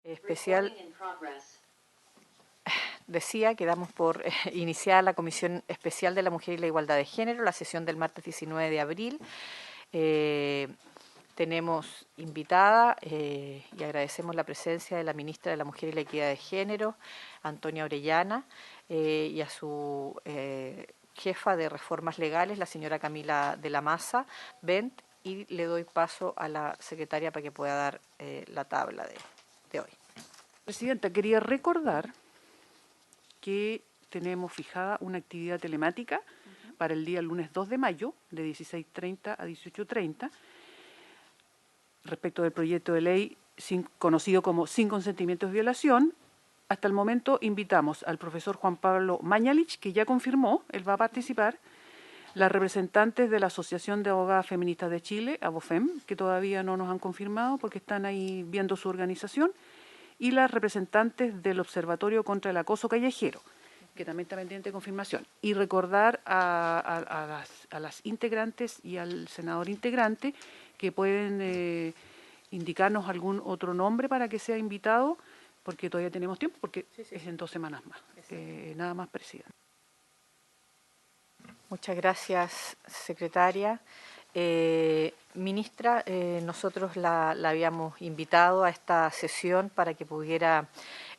especial. Decía que damos por iniciada la Comisión Especial de la Mujer y la Igualdad de Género, la sesión del martes 19 de abril. Tenemos invitada y agradecemos la presencia de la ministra de la Mujer y la Equidad de Género, Antonia Orellana, y a su jefa de reformas legales, la señora Camila de la Maza Bent, y le doy paso a la secretaria para que pueda dar la tabla de hoy. Presidenta, quería recordar que tenemos fijada una actividad telemática para el día lunes 2 de mayo, de 16:30 a 18:30, respecto del proyecto de ley conocido como Sin consentimientos de violación. Hasta el momento invitamos al profesor Juan Pablo Mañalich, que ya confirmó, él va a participar, las representantes de la Asociación de Abogadas Feministas de Chile, ABOFEM, que todavía no nos han confirmado porque están ahí viendo su organización, y las representantes del Observatorio contra el Acoso Callejero, que también está pendiente de confirmación. Y recordar a las integrantes y al senador integrante que pueden indicarnos algún otro nombre para que sea invitado, porque todavía tenemos tiempo, porque es en 2 semanas más. Nada más, presidente. Muchas gracias, secretaria. Ministra, nosotros la habíamos invitado a esta sesión para que pudiera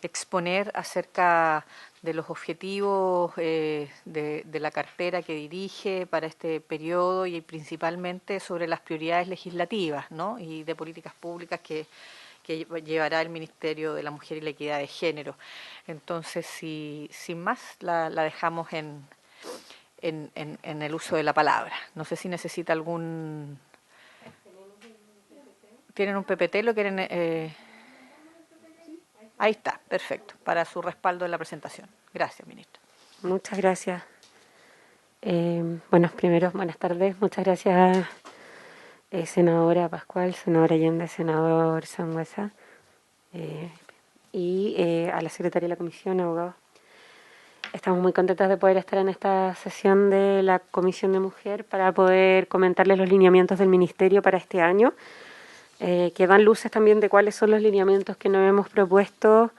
exponer acerca de los objetivos de la cartera que dirige para este periodo y principalmente sobre las prioridades legislativas, ¿no?, y de políticas públicas que llevará el Ministerio de la Mujer y la Equidad de Género. Entonces, sin más, la dejamos en el uso de la palabra. No sé si necesita algún... ¿Tienen un PPT? ¿Lo quieren...? Ahí está, perfecto, para su respaldo en la presentación. Gracias, ministro. Muchas gracias. Primero, buenas tardes. Muchas gracias, senadora Pascual, senadora Allende, senador Sangüesa, y a la secretaria de la comisión, abogados. Estamos muy contentas de poder estar en esta sesión de la Comisión de Mujer para poder comentarles los lineamientos del Ministerio para este año, que dan luces también de cuáles son los lineamientos que nos hemos propuesto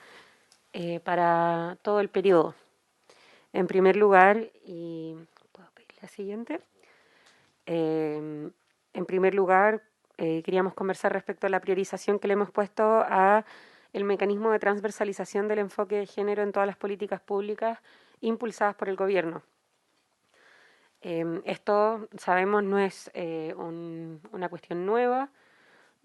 para todo el periodo. En primer lugar, y ¿puedo pedir la siguiente? En primer lugar, queríamos conversar respecto a la priorización que le hemos puesto a el mecanismo de transversalización del enfoque de género en todas las políticas públicas impulsadas por el gobierno. Esto, sabemos, no es una cuestión nueva.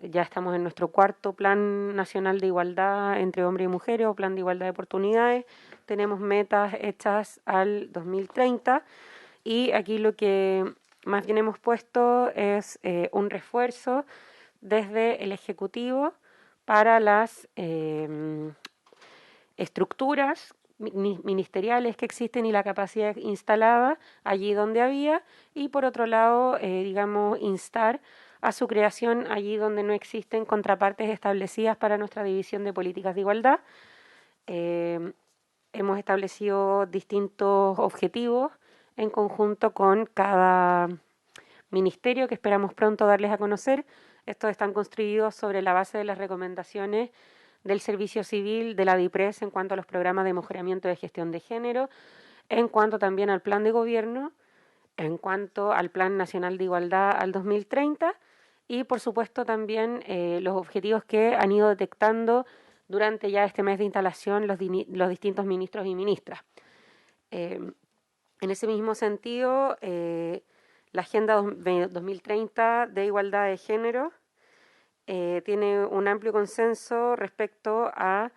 Ya estamos en nuestro 4º Plan Nacional de Igualdad entre Hombres y Mujeres, o Plan de Igualdad de Oportunidades. Tenemos metas hechas al 2030 y aquí lo que más bien hemos puesto es un refuerzo desde el Ejecutivo para las estructuras ministeriales que existen y la capacidad instalada allí donde había, y por otro lado, instar a su creación allí donde no existen contrapartes establecidas para nuestra división de políticas de igualdad. Hemos establecido distintos objetivos en conjunto con cada ministerio que esperamos pronto darles a conocer. Estos están construidos sobre la base de las recomendaciones del Servicio Civil de la DIPRES en cuanto a los programas de mejoramiento de gestión de género, en cuanto también al plan de gobierno, en cuanto al Plan Nacional de Igualdad al 2030 y, por supuesto, también los objetivos que han ido detectando durante ya este mes de instalación los distintos ministros y ministras. En ese mismo sentido, la Agenda 2030 de Igualdad de Género tiene un amplio consenso respecto a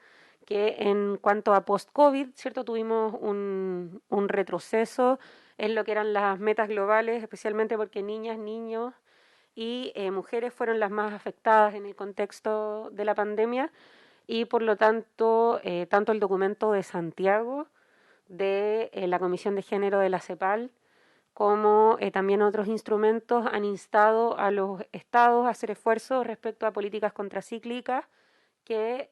que en cuanto a post-COVID, ¿cierto?, tuvimos un retroceso en lo que eran las metas globales, especialmente porque niñas, niños y mujeres fueron las más afectadas en el contexto de la pandemia, y por lo tanto, tanto el documento de Santiago de la Comisión de Género de la CEPAL como también otros instrumentos han instado a los estados a hacer esfuerzos respecto a políticas contracíclicas que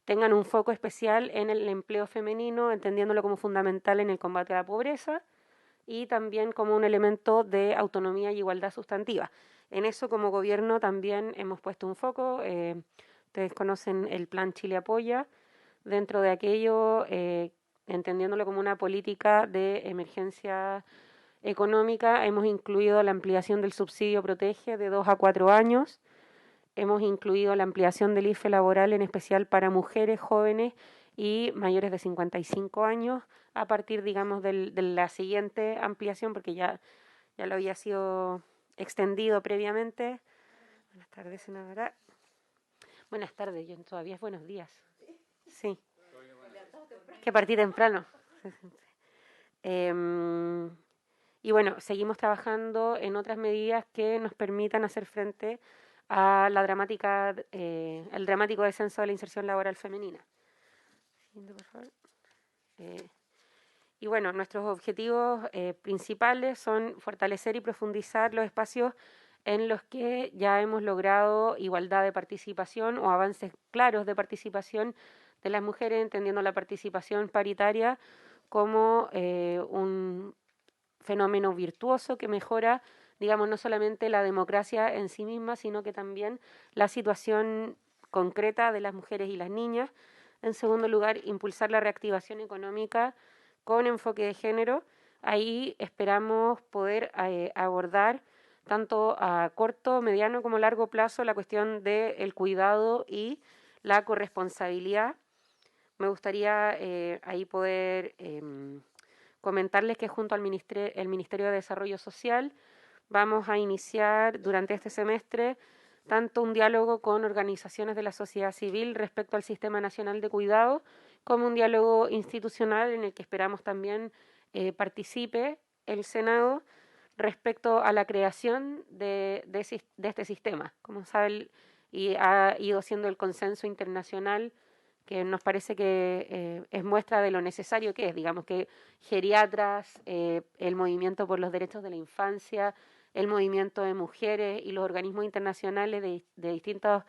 tengan un foco especial en el empleo femenino, entendiéndolo como fundamental en el combate a la pobreza y también como un elemento de autonomía y igualdad sustantiva. En eso, como gobierno, también hemos puesto un foco. Ustedes conocen el Plan Chile Apoya. Dentro de aquello, entendiéndolo como una política de emergencia económica, hemos incluido la ampliación del subsidio Protege de 2 a 4 años. Hemos incluido la ampliación del IFE laboral, en especial para mujeres jóvenes y mayores de 55 años, a partir, digamos, de la siguiente ampliación, porque ya lo había sido extendido previamente. Buenas tardes, senadora. Buenas tardes, yo todavía es buenos días. Sí. Que partí temprano. Y bueno, seguimos trabajando en otras medidas que nos permitan hacer frente a la dramática, el dramático descenso de la inserción laboral femenina. Siguiente, por favor. Y bueno, nuestros objetivos principales son fortalecer y profundizar los espacios en los que ya hemos logrado igualdad de participación o avances claros de participación de las mujeres, entendiendo la participación paritaria como un fenómeno virtuoso que mejora, digamos, no solamente la democracia en sí misma, sino que también la situación concreta de las mujeres y las niñas. En segundo lugar, impulsar la reactivación económica con enfoque de género. Ahí esperamos poder abordar tanto a corto, mediano como largo plazo la cuestión del cuidado y la corresponsabilidad. Me gustaría ahí poder comentarles que junto al Ministerio de Desarrollo Social vamos a iniciar durante este semestre tanto un diálogo con organizaciones de la sociedad civil respecto al Sistema Nacional de Cuidado, como un diálogo institucional en el que esperamos también participe el Senado respecto a la creación de este sistema. Como saben, y ha ido siendo el consenso internacional, que nos parece que es muestra de lo necesario que es, digamos que geriatras, el movimiento por los derechos de la infancia, el movimiento de mujeres y los organismos internacionales de distintos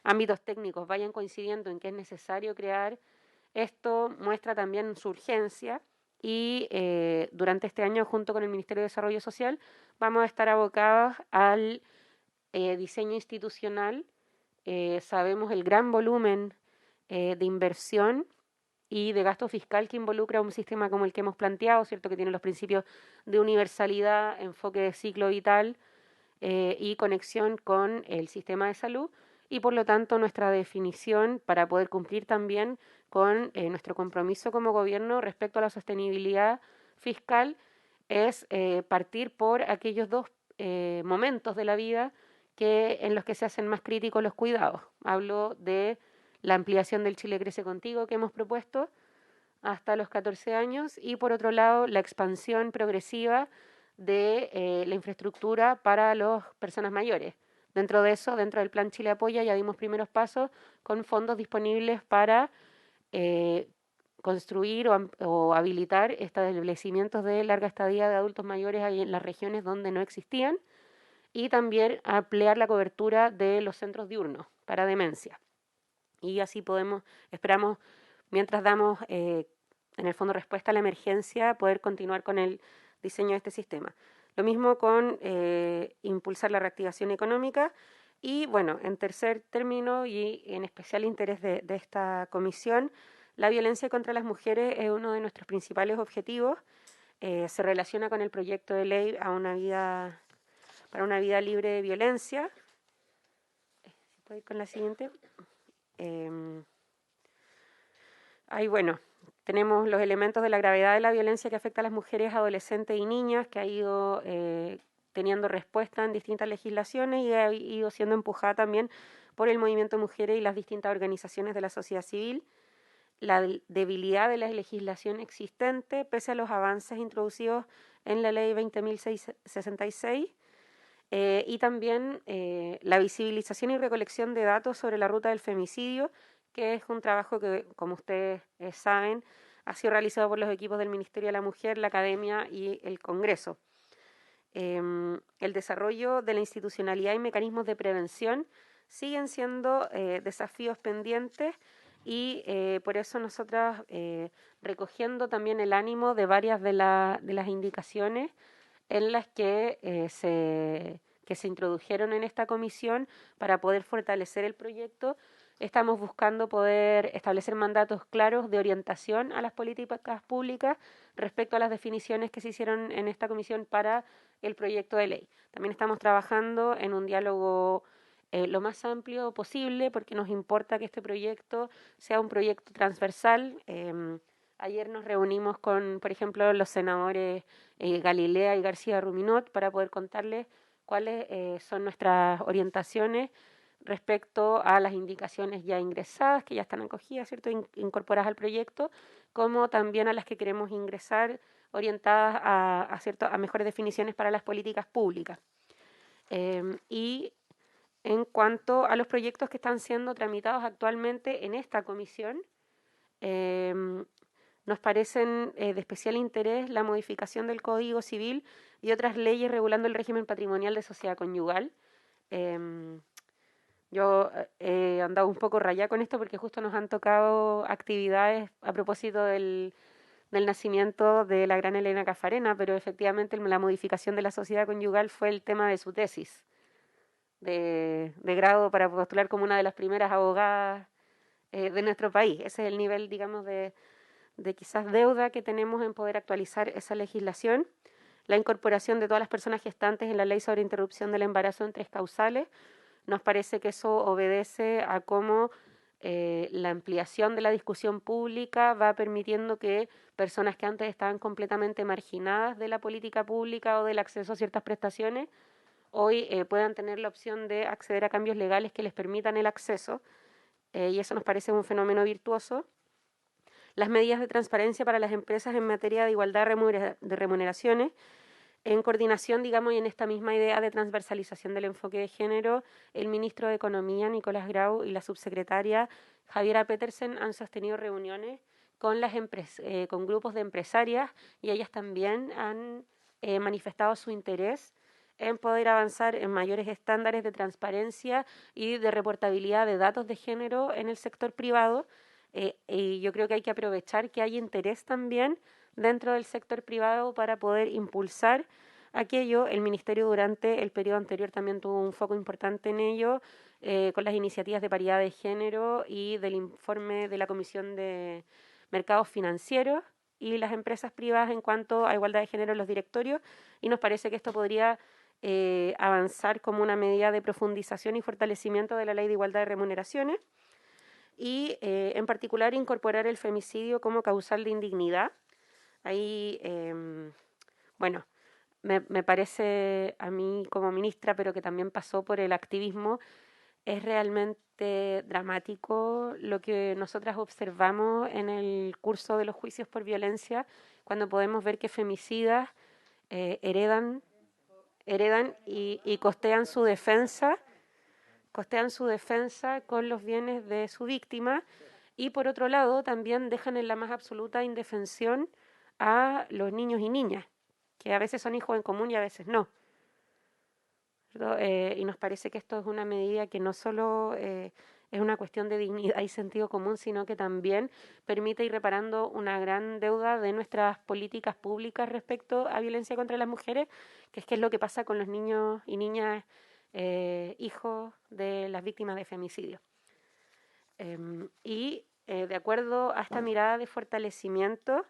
ámbitos técnicos vayan coincidiendo en que es necesario crear esto, muestra también su urgencia. Y durante este año, junto con el Ministerio de Desarrollo Social, vamos a estar abocados al diseño institucional. Sabemos el gran volumen de inversión y de gasto fiscal que involucra un sistema como el que hemos planteado, ¿cierto? Que tiene los principios de universalidad, enfoque de ciclo vital y conexión con el sistema de salud. Y por lo tanto nuestra definición para poder cumplir también con nuestro compromiso como gobierno respecto a la sostenibilidad fiscal es partir por aquellos dos momentos de la vida en los que se hacen más críticos los cuidados. Hablo de la ampliación del Chile Crece Contigo que hemos propuesto hasta los 14 años y por otro lado la expansión progresiva de la infraestructura para las personas mayores. Dentro de eso, dentro del Plan Chile Apoya, ya dimos primeros pasos con fondos disponibles para construir o habilitar establecimientos de larga estadía de adultos mayores ahí en las regiones donde no existían y también ampliar la cobertura de los centros diurnos para demencia. Y así esperamos, mientras damos en el fondo respuesta a la emergencia, poder continuar con el diseño de este sistema. Lo mismo con impulsar la reactivación económica y, bueno, en tercer término y en especial interés de esta comisión, la violencia contra las mujeres es uno de nuestros principales objetivos. Se relaciona con el proyecto de ley para una vida libre de violencia. Si puedo ir con la siguiente. Ahí, bueno, tenemos los elementos de la gravedad de la violencia que afecta a las mujeres, adolescentes y niñas, que ha ido teniendo respuesta en distintas legislaciones y ha ido siendo empujada también por el movimiento de mujeres y las distintas organizaciones de la sociedad civil. La debilidad de la legislación existente, pese a los avances introducidos en la ley 20.066, y también la visibilización y recolección de datos sobre la ruta del femicidio, que es un trabajo que, como ustedes saben, ha sido realizado por los equipos del Ministerio de la Mujer, la Academia y el Congreso. El desarrollo de la institucionalidad y mecanismos de prevención siguen siendo desafíos pendientes y por eso nosotras, recogiendo también el ánimo de varias de las indicaciones en las que se introdujeron en esta comisión para poder fortalecer el proyecto, estamos buscando poder establecer mandatos claros de orientación a las políticas públicas respecto a las definiciones que se hicieron en esta comisión para el proyecto de ley. También estamos trabajando en un diálogo lo más amplio posible porque nos importa que este proyecto sea un proyecto transversal. Ayer nos reunimos con, por ejemplo, los senadores Galilea y García Ruminot para poder contarles cuáles son nuestras orientaciones respecto a las indicaciones ya ingresadas, que ya están acogidas, ¿cierto?, incorporadas al proyecto, como también a las que queremos ingresar orientadas a mejores definiciones para las políticas públicas. Y en cuanto a los proyectos que están siendo tramitados actualmente en esta comisión, nos parecen de especial interés la modificación del Código Civil y otras leyes regulando el régimen patrimonial de sociedad conyugal. Yo he andado un poco rayada con esto porque justo nos han tocado actividades a propósito del nacimiento de la gran Elena Caffarena, pero efectivamente la modificación de la sociedad conyugal fue el tema de su tesis de grado para postular como una de las primeras abogadas de nuestro país. Ese es el nivel, digamos, de quizás deuda que tenemos en poder actualizar esa legislación. La incorporación de todas las personas gestantes en la ley sobre interrupción del embarazo en 3 causales. Nos parece que eso obedece a cómo la ampliación de la discusión pública va permitiendo que personas que antes estaban completamente marginadas de la política pública o del acceso a ciertas prestaciones, hoy puedan tener la opción de acceder a cambios legales que les permitan el acceso, y eso nos parece un fenómeno virtuoso. Las medidas de transparencia para las empresas en materia de igualdad de remuneraciones, en coordinación, digamos, y en esta misma idea de transversalización del enfoque de género, el ministro de Economía, Nicolás Grau, y la subsecretaria Javiera Petersen han sostenido reuniones con con grupos de empresarias, y ellas también han manifestado su interés en poder avanzar en mayores estándares de transparencia y de reportabilidad de datos de género en el sector privado. Y yo creo que hay que aprovechar que hay interés también dentro del sector privado para poder impulsar aquello. El Ministerio durante el periodo anterior también tuvo un foco importante en ello, con las iniciativas de paridad de género y del informe de la Comisión de Mercados Financieros y las empresas privadas en cuanto a igualdad de género en los directorios, y nos parece que esto podría avanzar como una medida de profundización y fortalecimiento de la Ley de Igualdad de Remuneraciones, y en particular incorporar el femicidio como causal de indignidad. Ahí, bueno, me parece a mí como ministra, pero que también pasó por el activismo, es realmente dramático lo que nosotras observamos en el curso de los juicios por violencia, cuando podemos ver que femicidas heredan y costean su defensa con los bienes de su víctima, y por otro lado también dejan en la más absoluta indefensión a los niños y niñas, que a veces son hijos en común y a veces no. Y nos parece que esto es una medida que no solo es una cuestión de dignidad y sentido común, sino que también permite ir reparando una gran deuda de nuestras políticas públicas respecto a violencia contra las mujeres, que es lo que pasa con los niños y niñas hijos de las víctimas de femicidio. De acuerdo a esta mirada de fortalecimiento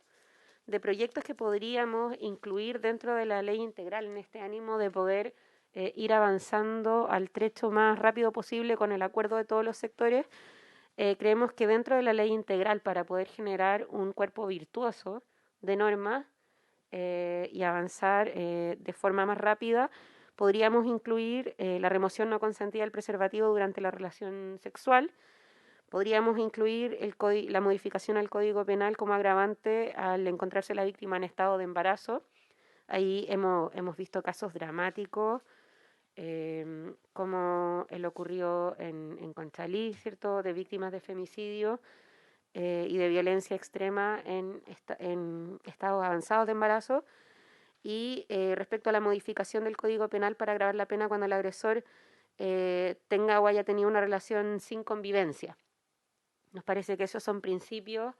de proyectos que podríamos incluir dentro de la ley integral, en este ánimo de poder ir avanzando al trecho más rápido posible con el acuerdo de todos los sectores, creemos que dentro de la ley integral, para poder generar un cuerpo virtuoso de normas y avanzar de forma más rápida, podríamos incluir la remoción no consentida del preservativo durante la relación sexual. Podríamos incluir la modificación al Código Penal como agravante al encontrarse la víctima en estado de embarazo. Ahí hemos visto casos dramáticos, como el ocurrió en Conchalí, ¿cierto?, de víctimas de femicidio y de violencia extrema en estados avanzados de embarazo. Y respecto a la modificación del Código Penal para agravar la pena cuando el agresor tenga o haya tenido una relación sin convivencia. Nos parece que esos son principios,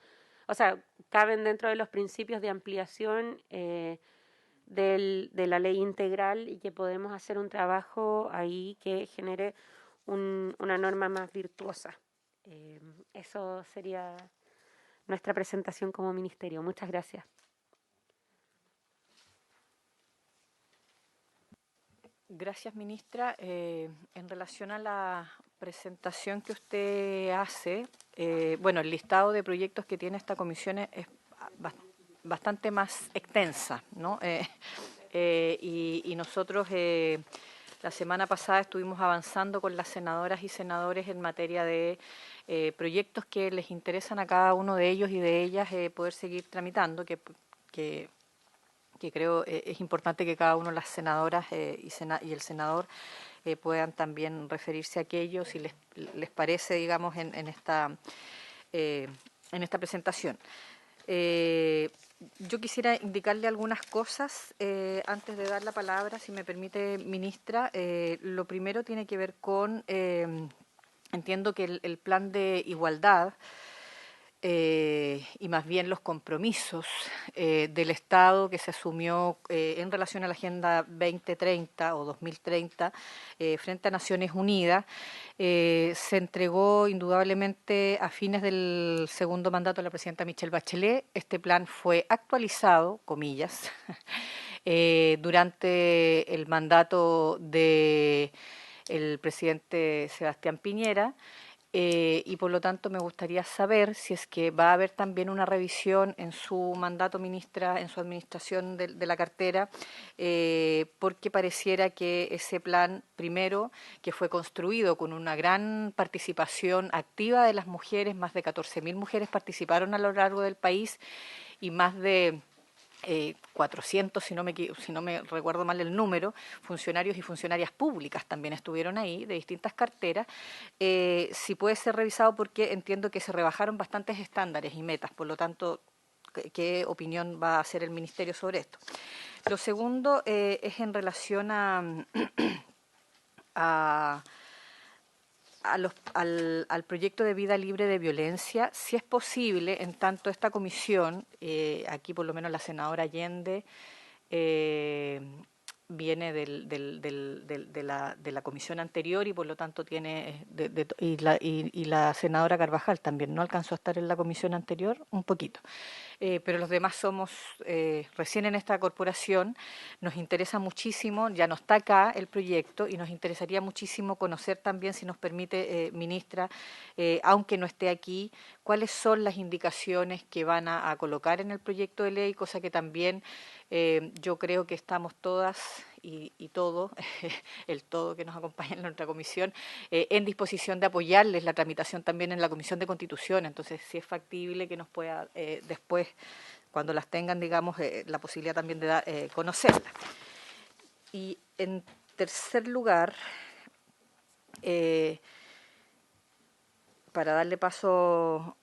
o sea, caben dentro de los principios de ampliación de la ley integral, y que podemos hacer un trabajo ahí que genere una norma más virtuosa. Eso sería nuestra presentación como ministerio. Muchas gracias. Gracias, ministra. En relación a la presentación que usted hace, bueno, el listado de proyectos que tiene esta comisión es bastante más extensa, ¿no? Y nosotros la semana pasada estuvimos avanzando con las senadoras y senadores en materia de proyectos que les interesan a cada uno de ellos y de ellas poder seguir tramitando, que creo es importante que cada uno de las senadoras y el senador puedan también referirse a aquello si les parece, digamos, en esta presentación. Yo quisiera indicarle algunas cosas antes de dar la palabra, si me permite, ministra. Lo primero tiene que ver con, entiendo que el plan de igualdad y más bien los compromisos del Estado que se asumió en relación a la Agenda 2030 o 2030 frente a Naciones Unidas, se entregó indudablemente a fines del segundo mandato de la presidenta Michelle Bachelet. Este plan fue actualizado, comillas, durante el mandato de el presidente Sebastián Piñera. Y por lo tanto me gustaría saber si es que va a haber también una revisión en su mandato, ministra, en su administración de la cartera, porque pareciera que ese plan, primero, que fue construido con una gran participación activa de las mujeres, más de 14.000 mujeres participaron a lo largo del país y más de 400, si no me recuerdo mal el número, funcionarios y funcionarias públicas también estuvieron ahí, de distintas carteras, si puede ser revisado porque entiendo que se rebajaron bastantes estándares y metas, por lo tanto, ¿qué opinión va a hacer el Ministerio sobre esto? Lo segundo es en relación a al proyecto de vida libre de violencia, si es posible, en tanto esta comisión, aquí por lo menos la senadora Allende viene de la comisión anterior y por lo tanto tiene, y la senadora Carvajal también no alcanzó a estar en la comisión anterior, un poquito. Pero los demás somos recién en esta corporación, nos interesa muchísimo, ya no está acá el proyecto y nos interesaría muchísimo conocer también, si nos permite, ministra, aunque no esté aquí, cuáles son las indicaciones que van a colocar en el proyecto de ley, cosa que también yo creo que estamos todas y todo, el todo que nos acompaña en nuestra comisión, en disposición de apoyarles la tramitación también en la Comisión de Constitución. Entonces, si es factible que nos pueda después, cuando las tengan, digamos, la posibilidad también de conocerla. Y en tercer lugar, para darle paso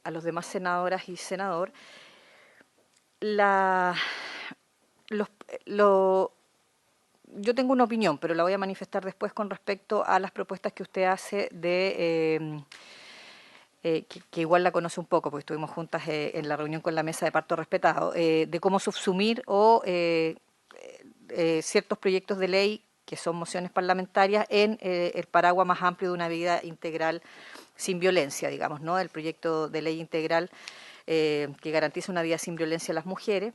a los demás senadoras y senador, yo tengo una opinión, pero la voy a manifestar después con respecto a las propuestas que usted hace de que igual la conoce un poco, porque estuvimos juntas en la reunión con la mesa de parto respetado, de cómo subsumir ciertos proyectos de ley que son mociones parlamentarias en el paraguas más amplio de una vida integral sin violencia, digamos, ¿no? El proyecto de ley integral que garantiza una vida sin violencia a las mujeres.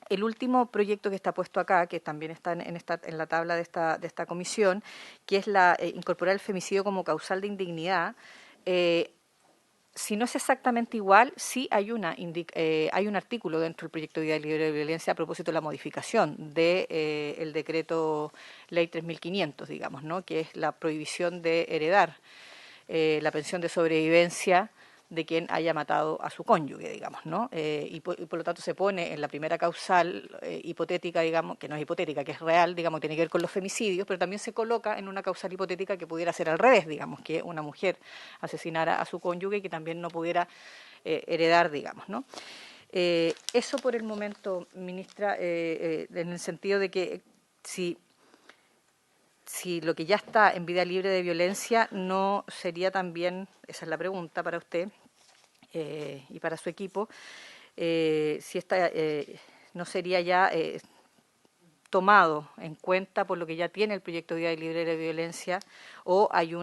El último proyecto que está puesto acá, que también está en la tabla de esta comisión, que es incorporar el femicidio como causal de indignidad. Si no es exactamente igual, sí hay un artículo dentro del proyecto de vida libre de violencia a propósito de la modificación del decreto ley 3.500, digamos, ¿no? Que es la prohibición de heredar la pensión de sobrevivencia de quien haya matado a su cónyuge, digamos, ¿no? Y por lo tanto se pone en la primera causal hipotética, digamos, que no es hipotética, que es real, digamos, tiene que ver con los femicidios, pero también se coloca en una causal hipotética que pudiera ser al revés, digamos, que una mujer asesinara a su cónyuge y que también no pudiera heredar, digamos, ¿no? Eso por el momento, ministra, en el sentido de que si lo que ya está en vida libre de violencia no sería también, esa es la pregunta para usted y para su equipo, si esta no sería ya tomado en cuenta por lo que ya tiene el proyecto de Vida Libre de Violencia, o hay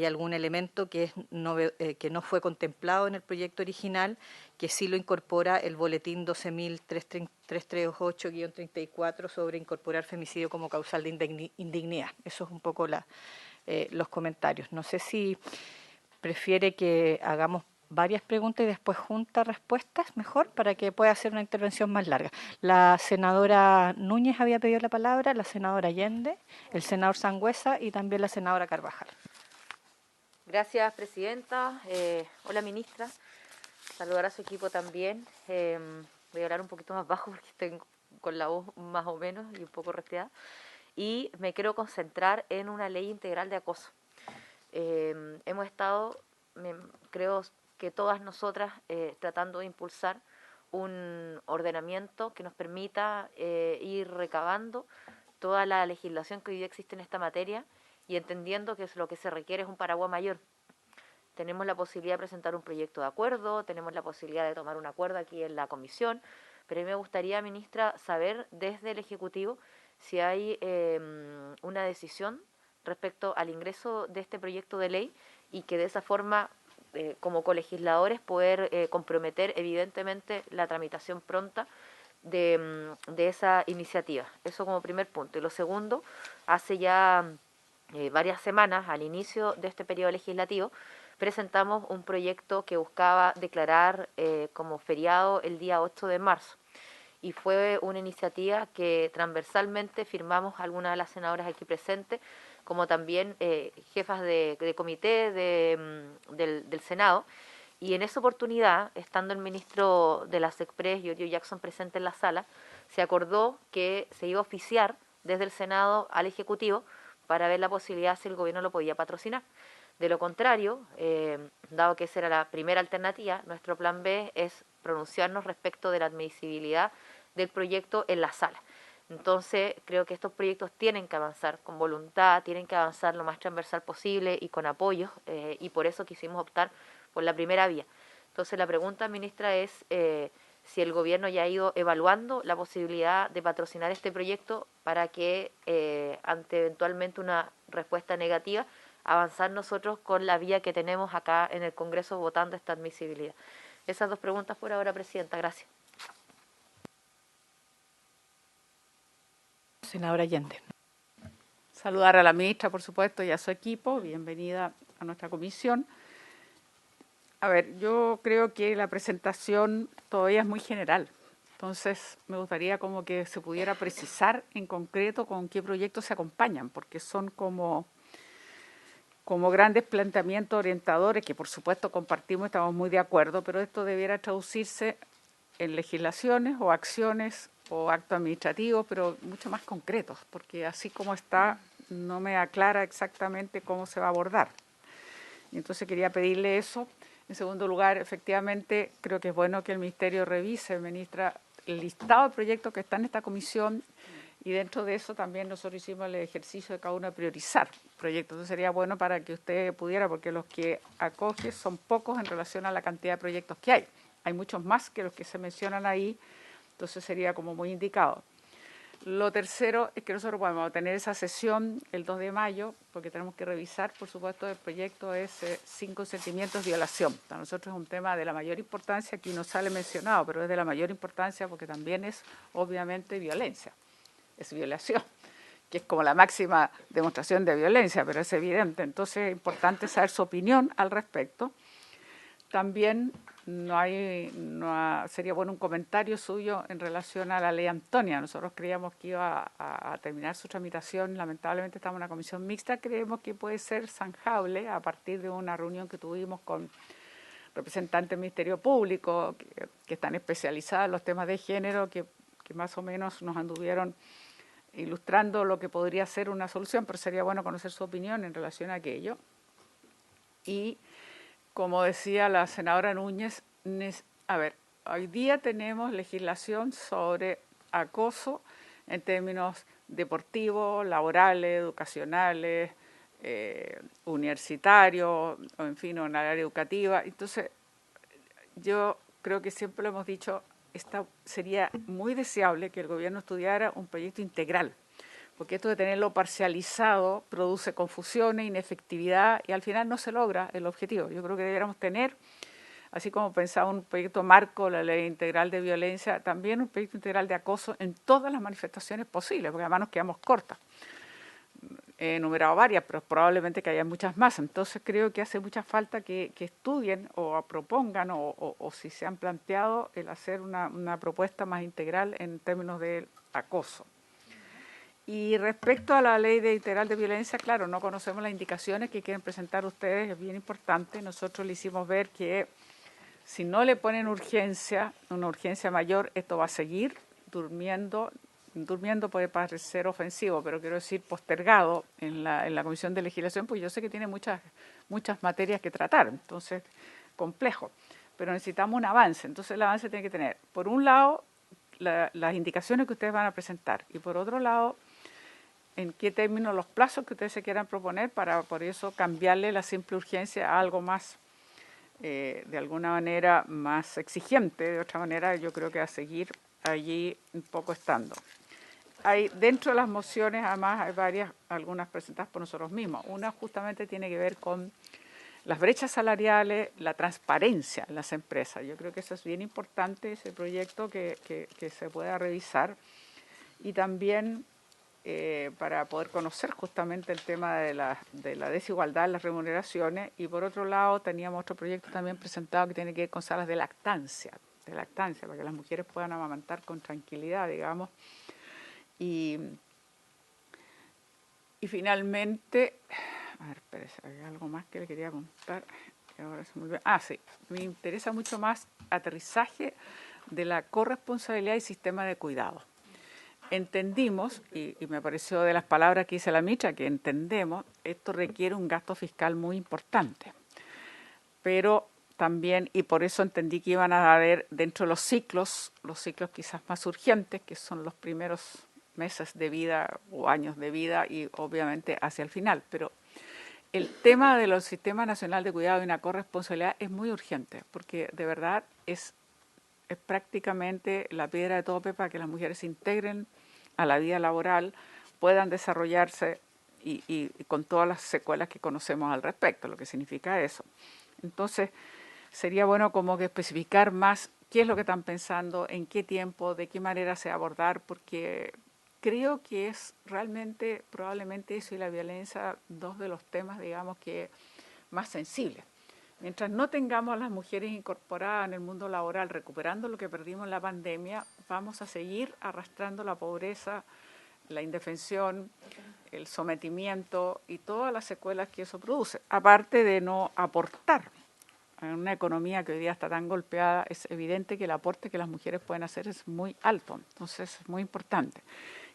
algún elemento que no fue contemplado en el proyecto original, que sí lo incorpora el boletín 12.338-34 sobre incorporar femicidio como causal de indignidad. Eso es un poco los comentarios. No sé si prefiere que hagamos varias preguntas y después junta respuestas, mejor, para que pueda hacer una intervención más larga. La senadora Núñez había pedido la palabra, la senadora Allende, el senador Sangüesa y también la senadora Carvajal. Gracias, presidenta. Hola, ministra. Saludar a su equipo también. Voy a hablar un poquito más bajo porque estoy con la voz más o menos y un poco resfriada. Y me quiero concentrar en una ley integral de acoso. Hemos estado, creo que todas nosotras, tratando de impulsar un ordenamiento que nos permita ir recabando toda la legislación que hoy día existe en esta materia y entendiendo que lo que se requiere es un paraguas mayor. Tenemos la posibilidad de presentar un proyecto de acuerdo, tenemos la posibilidad de tomar un acuerdo aquí en la comisión, pero a mí me gustaría, ministra, saber desde el Ejecutivo si hay una decisión respecto al ingreso de este proyecto de ley y que de esa forma, como colegisladores, poder comprometer evidentemente la tramitación pronta de esa iniciativa. Eso como primer punto. Y lo segundo, hace ya varias semanas, al inicio de este periodo legislativo, presentamos un proyecto que buscaba declarar como feriado el día 8 de marzo. Y fue una iniciativa que transversalmente firmamos algunas de las senadoras aquí presentes, como también jefas de comité del Senado. Y en esa oportunidad, estando el ministro de las Express, Giorgio Jackson, presente en la sala, se acordó que se iba a oficiar desde el Senado al Ejecutivo para ver la posibilidad si el gobierno lo podía patrocinar. De lo contrario, dado que esa era la primera alternativa, nuestro plan B es pronunciarnos respecto de la admisibilidad del proyecto en la sala. Entonces, creo que estos proyectos tienen que avanzar con voluntad, tienen que avanzar lo más transversal posible y con apoyo, y por eso quisimos optar por la primera vía. Entonces, la pregunta, ministra, es si el gobierno ya ha ido evaluando la posibilidad de patrocinar este proyecto para que, ante eventualmente una respuesta negativa, avanzar nosotros con la vía que tenemos acá en el Congreso votando esta admisibilidad. Esas dos preguntas por ahora, presidenta. Gracias. Senadora Allende. Saludar a la ministra, por supuesto, y a su equipo. Bienvenida a nuestra comisión. A ver, yo creo que la presentación todavía es muy general. Entonces, me gustaría como que se pudiera precisar en concreto con qué proyectos se acompañan, porque son como grandes planteamientos orientadores que, por supuesto, compartimos, estamos muy de acuerdo, pero esto debiera traducirse en legislaciones o acciones o actos administrativos, pero mucho más concretos, porque así como está, no me aclara exactamente cómo se va a abordar. Y entonces quería pedirle eso. En segundo lugar, efectivamente, creo que es bueno que el Ministerio revise, ministra, el listado de proyectos que están en esta comisión, y dentro de eso también nosotros hicimos el ejercicio de cada uno de priorizar proyectos. Entonces sería bueno para que usted pudiera, porque los que acoge son pocos en relación a la cantidad de proyectos que hay. Hay muchos más que los que se mencionan ahí, entonces sería como muy indicado. Lo tercero es que nosotros podemos tener esa sesión el 2 de mayo, porque tenemos que revisar, por supuesto, el proyecto es sin consentimientos de violación. Para nosotros es un tema de la mayor importancia, aquí no sale mencionado, pero es de la mayor importancia porque también es obviamente violencia, es violación, que es como la máxima demostración de violencia, pero es evidente. Entonces es importante saber su opinión al respecto. También sería bueno un comentario suyo en relación a la ley Antonia. Nosotros creíamos que iba a terminar su tramitación, lamentablemente estamos en una comisión mixta, creemos que puede ser zanjable a partir de una reunión que tuvimos con representantes del Ministerio Público que están especializados en los temas de género, que más o menos nos anduvieron ilustrando lo que podría ser una solución, pero sería bueno conocer su opinión en relación a aquello. Y como decía la senadora Núñez, a ver, hoy día tenemos legislación sobre acoso en términos deportivos, laborales, educacionales, universitarios, en fin, o en el área educativa. Entonces, yo creo que siempre lo hemos dicho, sería muy deseable que el gobierno estudiara un proyecto integral, porque esto de tenerlo parcializado produce confusiones, inefectividad y al final no se logra el objetivo. Yo creo que deberíamos tener, así como pensaba un proyecto marco, la ley integral de violencia, también un proyecto integral de acoso en todas las manifestaciones posibles, porque además nos quedamos cortas. He enumerado varias, pero probablemente que haya muchas más. Entonces creo que hace mucha falta que estudien o propongan o si se han planteado el hacer una propuesta más integral en términos de acoso. Y respecto a la ley integral de violencia, claro, no conocemos las indicaciones que quieren presentar ustedes, es bien importante. Nosotros le hicimos ver que si no le ponen urgencia, una urgencia mayor, esto va a seguir durmiendo puede parecer ofensivo, pero quiero decir postergado en la Comisión de Legislación, pues yo sé que tiene muchas materias que tratar, entonces complejo, pero necesitamos un avance. Entonces el avance tiene que tener, por un lado, las indicaciones que ustedes van a presentar y por otro lado, en qué términos los plazos que ustedes se quieran proponer para por eso cambiarle la simple urgencia a algo más, de alguna manera más exigente. De otra manera yo creo que a seguir allí un poco estando. Hay dentro de las mociones, además, hay varias, algunas presentadas por nosotros mismos. Una justamente tiene que ver con las brechas salariales, la transparencia en las empresas. Yo creo que eso es bien importante, ese proyecto que se pueda revisar. Y también para poder conocer justamente el tema de la desigualdad en las remuneraciones. Y por otro lado, teníamos otro proyecto también presentado que tiene que ver con salas de lactancia, para que las mujeres puedan amamantar con tranquilidad, digamos. Y finalmente, a ver, espérese, hay algo más que le quería contar. Ahora se me olvidó. Sí, me interesa mucho más aterrizaje de la corresponsabilidad y sistema de cuidado. Entendimos, y me pareció de las palabras que dice la ministra, que entendemos, esto requiere un gasto fiscal muy importante. Pero también, y por eso entendí que iban a haber dentro de los ciclos quizás más urgentes, que son los primeros meses de vida o años de vida y obviamente hacia el final. Pero el tema de los sistemas nacional de cuidado y una corresponsabilidad es muy urgente, porque de verdad es prácticamente la piedra de tope para que las mujeres se integren a la vida laboral, puedan desarrollarse y con todas las secuelas que conocemos al respecto, lo que significa eso. Entonces, sería bueno como que especificar más qué es lo que están pensando, en qué tiempo, de qué manera se va a abordar, porque creo que es realmente, probablemente eso y la violencia, dos de los temas, digamos, que más sensibles. Mientras no tengamos a las mujeres incorporadas en el mundo laboral, recuperando lo que perdimos en la pandemia, vamos a seguir arrastrando la pobreza, la indefensión, el sometimiento y todas las secuelas que eso produce. Aparte de no aportar en una economía que hoy día está tan golpeada, es evidente que el aporte que las mujeres pueden hacer es muy alto, entonces es muy importante.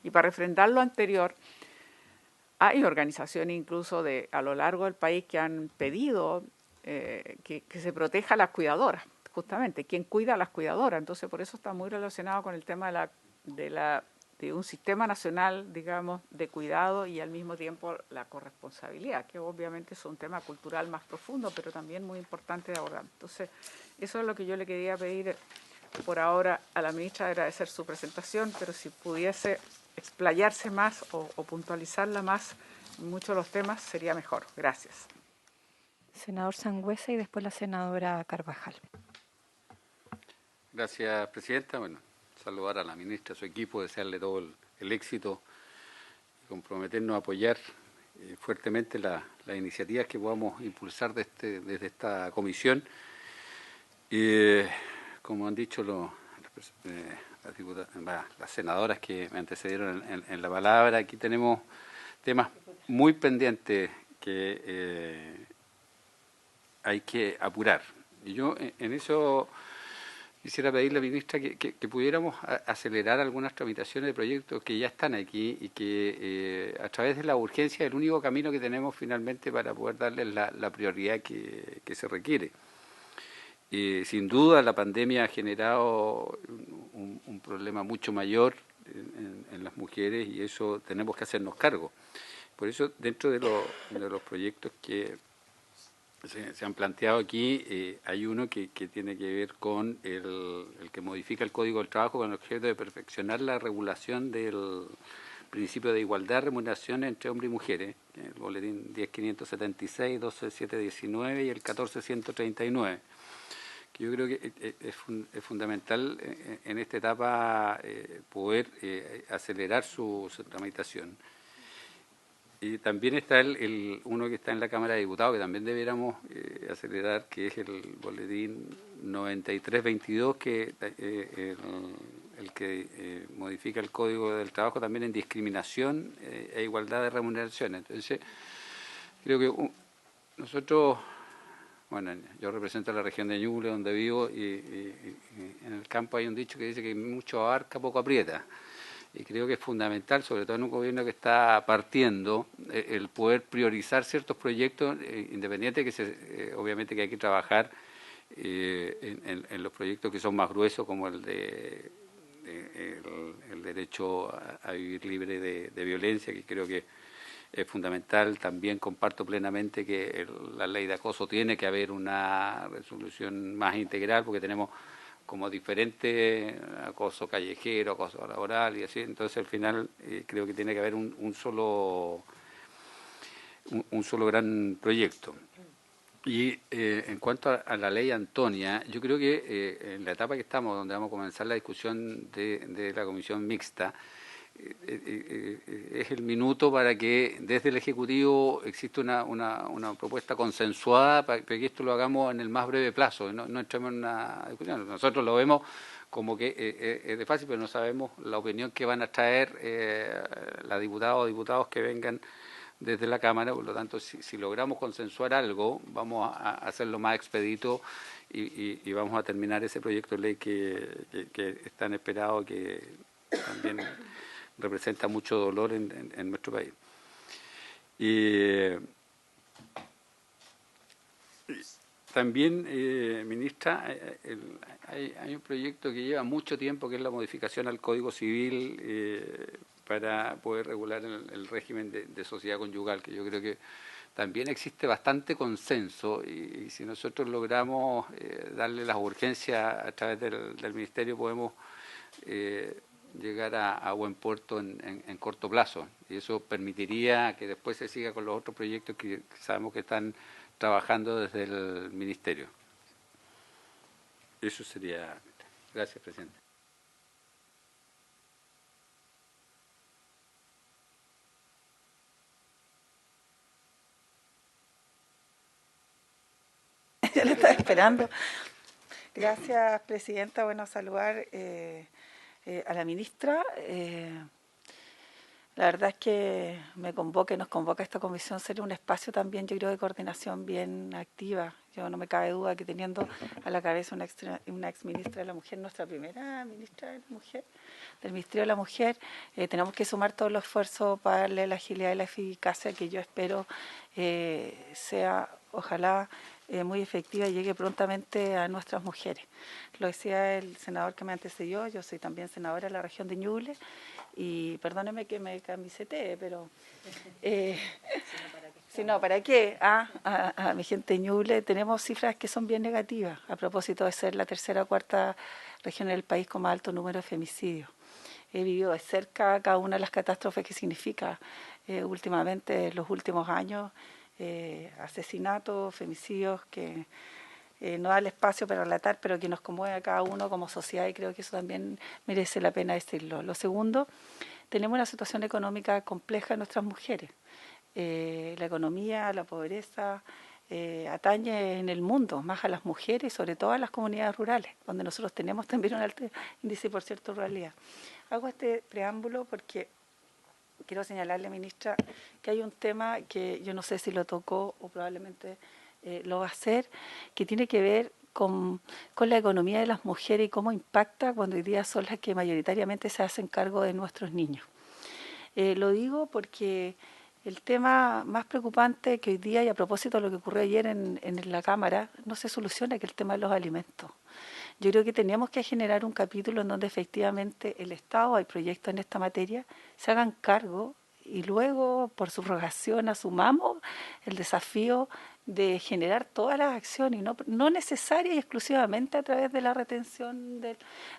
Y para refrendar lo anterior, hay organizaciones incluso a lo largo del país que han pedido que se proteja a las cuidadoras, justamente, quien cuida a las cuidadoras. Entonces, por eso está muy relacionado con el tema de un sistema nacional, digamos, de cuidado y al mismo tiempo la corresponsabilidad, que obviamente es un tema cultural más profundo, pero también muy importante de abordar. Entonces, eso es lo que yo le quería pedir por ahora a la ministra, agradecer su presentación, pero si pudiese explayarse más o puntualizarla más en muchos de los temas, sería mejor. Gracias. Senador Sangüesa y después la senadora Carvajal. Gracias, presidenta. Bueno, saludar a la ministra, a su equipo, desearle todo el éxito y comprometernos a apoyar fuertemente las iniciativas que podamos impulsar desde esta comisión. Como han dicho las senadoras que me antecedieron en la palabra, aquí tenemos temas muy pendientes que hay que apurar. Y yo en eso quisiera pedirle a la ministra que pudiéramos acelerar algunas tramitaciones de proyectos que ya están aquí y que a través de la urgencia es el único camino que tenemos finalmente para poder darles la prioridad que se requiere. Sin duda la pandemia ha generado un problema mucho mayor en las mujeres y eso tenemos que hacernos cargo. Por eso dentro de los proyectos que se han planteado aquí. Hay uno que tiene que ver con el que modifica el Código del Trabajo con el objeto de perfeccionar la regulación del principio de igualdad de remuneración entre hombres y mujeres, el boletín 10.576, 12.719 y el 14.139. Que yo creo que es fundamental en esta etapa poder acelerar su tramitación. Y también está uno que está en la Cámara de Diputados, que también debiéramos acelerar, que es el boletín 9322, que el que modifica el Código del Trabajo también en discriminación e igualdad de remuneraciones. Entonces, creo que nosotros, bueno, yo represento a la región de Ñuble, donde vivo, y en el campo hay un dicho que dice que mucho abarca, poco aprieta. Y creo que es fundamental, sobre todo en un gobierno que está partiendo, el poder priorizar ciertos proyectos, independiente que obviamente que hay que trabajar en los proyectos que son más gruesos, como el derecho a vivir libre de violencia, que creo que es fundamental. También comparto plenamente que la ley de acoso tiene que haber una resolución más integral, porque tenemos como diferente acoso callejero, acoso laboral y así. Entonces, al final, creo que tiene que haber un solo gran proyecto. Y en cuanto a la ley Antonia, yo creo que en la etapa que estamos, donde vamos a comenzar la discusión de la comisión mixta, es el minuto para que desde el Ejecutivo exista una propuesta consensuada para que esto lo hagamos en el más breve plazo, no entremos en una discusión. Nosotros lo vemos como que es de fácil, pero no sabemos la opinión que van a traer las diputadas o diputados que vengan desde la Cámara. Por lo tanto, si logramos consensuar algo, vamos a hacerlo más expedito y vamos a terminar ese proyecto de ley que es tan esperado, que también representa mucho dolor en nuestro país. Y también, ministra, hay un proyecto que lleva mucho tiempo, que es la modificación al Código Civil para poder regular el régimen de sociedad conyugal, que yo creo que también existe bastante consenso, y si nosotros logramos darle las urgencias a través del Ministerio, podemos llegar a buen puerto en corto plazo, y eso permitiría que después se siga con los otros proyectos que sabemos que están trabajando desde el Ministerio. Eso sería. Gracias, presidente. Ya le estaba esperando. Gracias, presidenta. Bueno, saludar a la ministra. La verdad es que nos convoca esta comisión, sería un espacio también, yo creo, de coordinación bien activa. Yo no me cabe duda que teniendo a la cabeza una ex ministra de la Mujer, nuestra primera ministra de la Mujer, del Ministerio de la Mujer, tenemos que sumar todos los esfuerzos para darle la agilidad y la eficacia que yo espero sea, ojalá, muy efectiva y llegue prontamente a nuestras mujeres. Lo decía el senador que me antecedió, yo soy también senadora de la región de Ñuble, y perdóneme que me camisetee, pero si no, ¿para qué? A mi gente de Ñuble tenemos cifras que son bien negativas, a propósito de ser la tercera o cuarta región del país con más alto número de femicidios. He vivido de cerca cada una de las catástrofes que significa últimamente, en los últimos años, asesinatos, femicidios, que no da el espacio para relatar, pero que nos conmueve a cada uno como sociedad, y creo que eso también merece la pena decirlo. Lo segundo, tenemos una situación económica compleja en nuestras mujeres. La economía, la pobreza, atañe en el mundo, más a las mujeres y sobre todo a las comunidades rurales, donde nosotros tenemos también un alto índice, por cierto, de ruralidad. Hago este preámbulo porque quiero señalarle, ministra, que hay un tema que yo no sé si lo tocó o probablemente lo va a hacer, que tiene que ver con la economía de las mujeres y cómo impacta cuando hoy día son las que mayoritariamente se hacen cargo de nuestros niños. Lo digo porque el tema más preocupante que hoy día, y a propósito de lo que ocurrió ayer en la Cámara, no se soluciona, que es el tema de los alimentos. Yo creo que tenemos que generar un capítulo en donde efectivamente el Estado, hay proyectos en esta materia, se hagan cargo y luego, por subrogación, asumamos el desafío de generar todas las acciones, no necesarias y exclusivamente a través de la retención del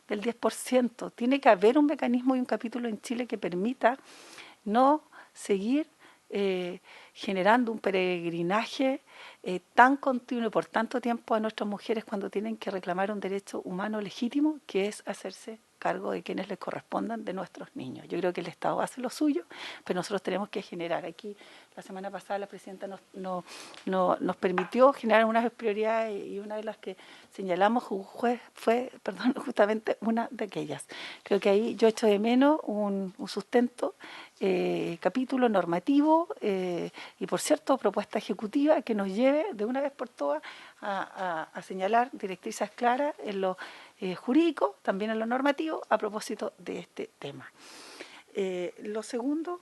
10%. Tiene que haber un mecanismo y un capítulo en Chile que permita no seguir generando un peregrinaje tan continuo y por tanto tiempo a nuestras mujeres cuando tienen que reclamar un derecho humano legítimo, que es hacerse cargo de quienes les correspondan de nuestros niños. Yo creo que el Estado hace lo suyo, pero nosotros tenemos que generar. Aquí, la semana pasada, la presidenta nos permitió generar unas prioridades y una de las que señalamos fue justamente una de aquellas. Creo que ahí yo echo de menos un sustento, capítulo normativo y, por cierto, propuesta ejecutiva que nos lleve de una vez por todas a señalar directrices claras en lo jurídico, también en lo normativo, a propósito de este tema. Lo segundo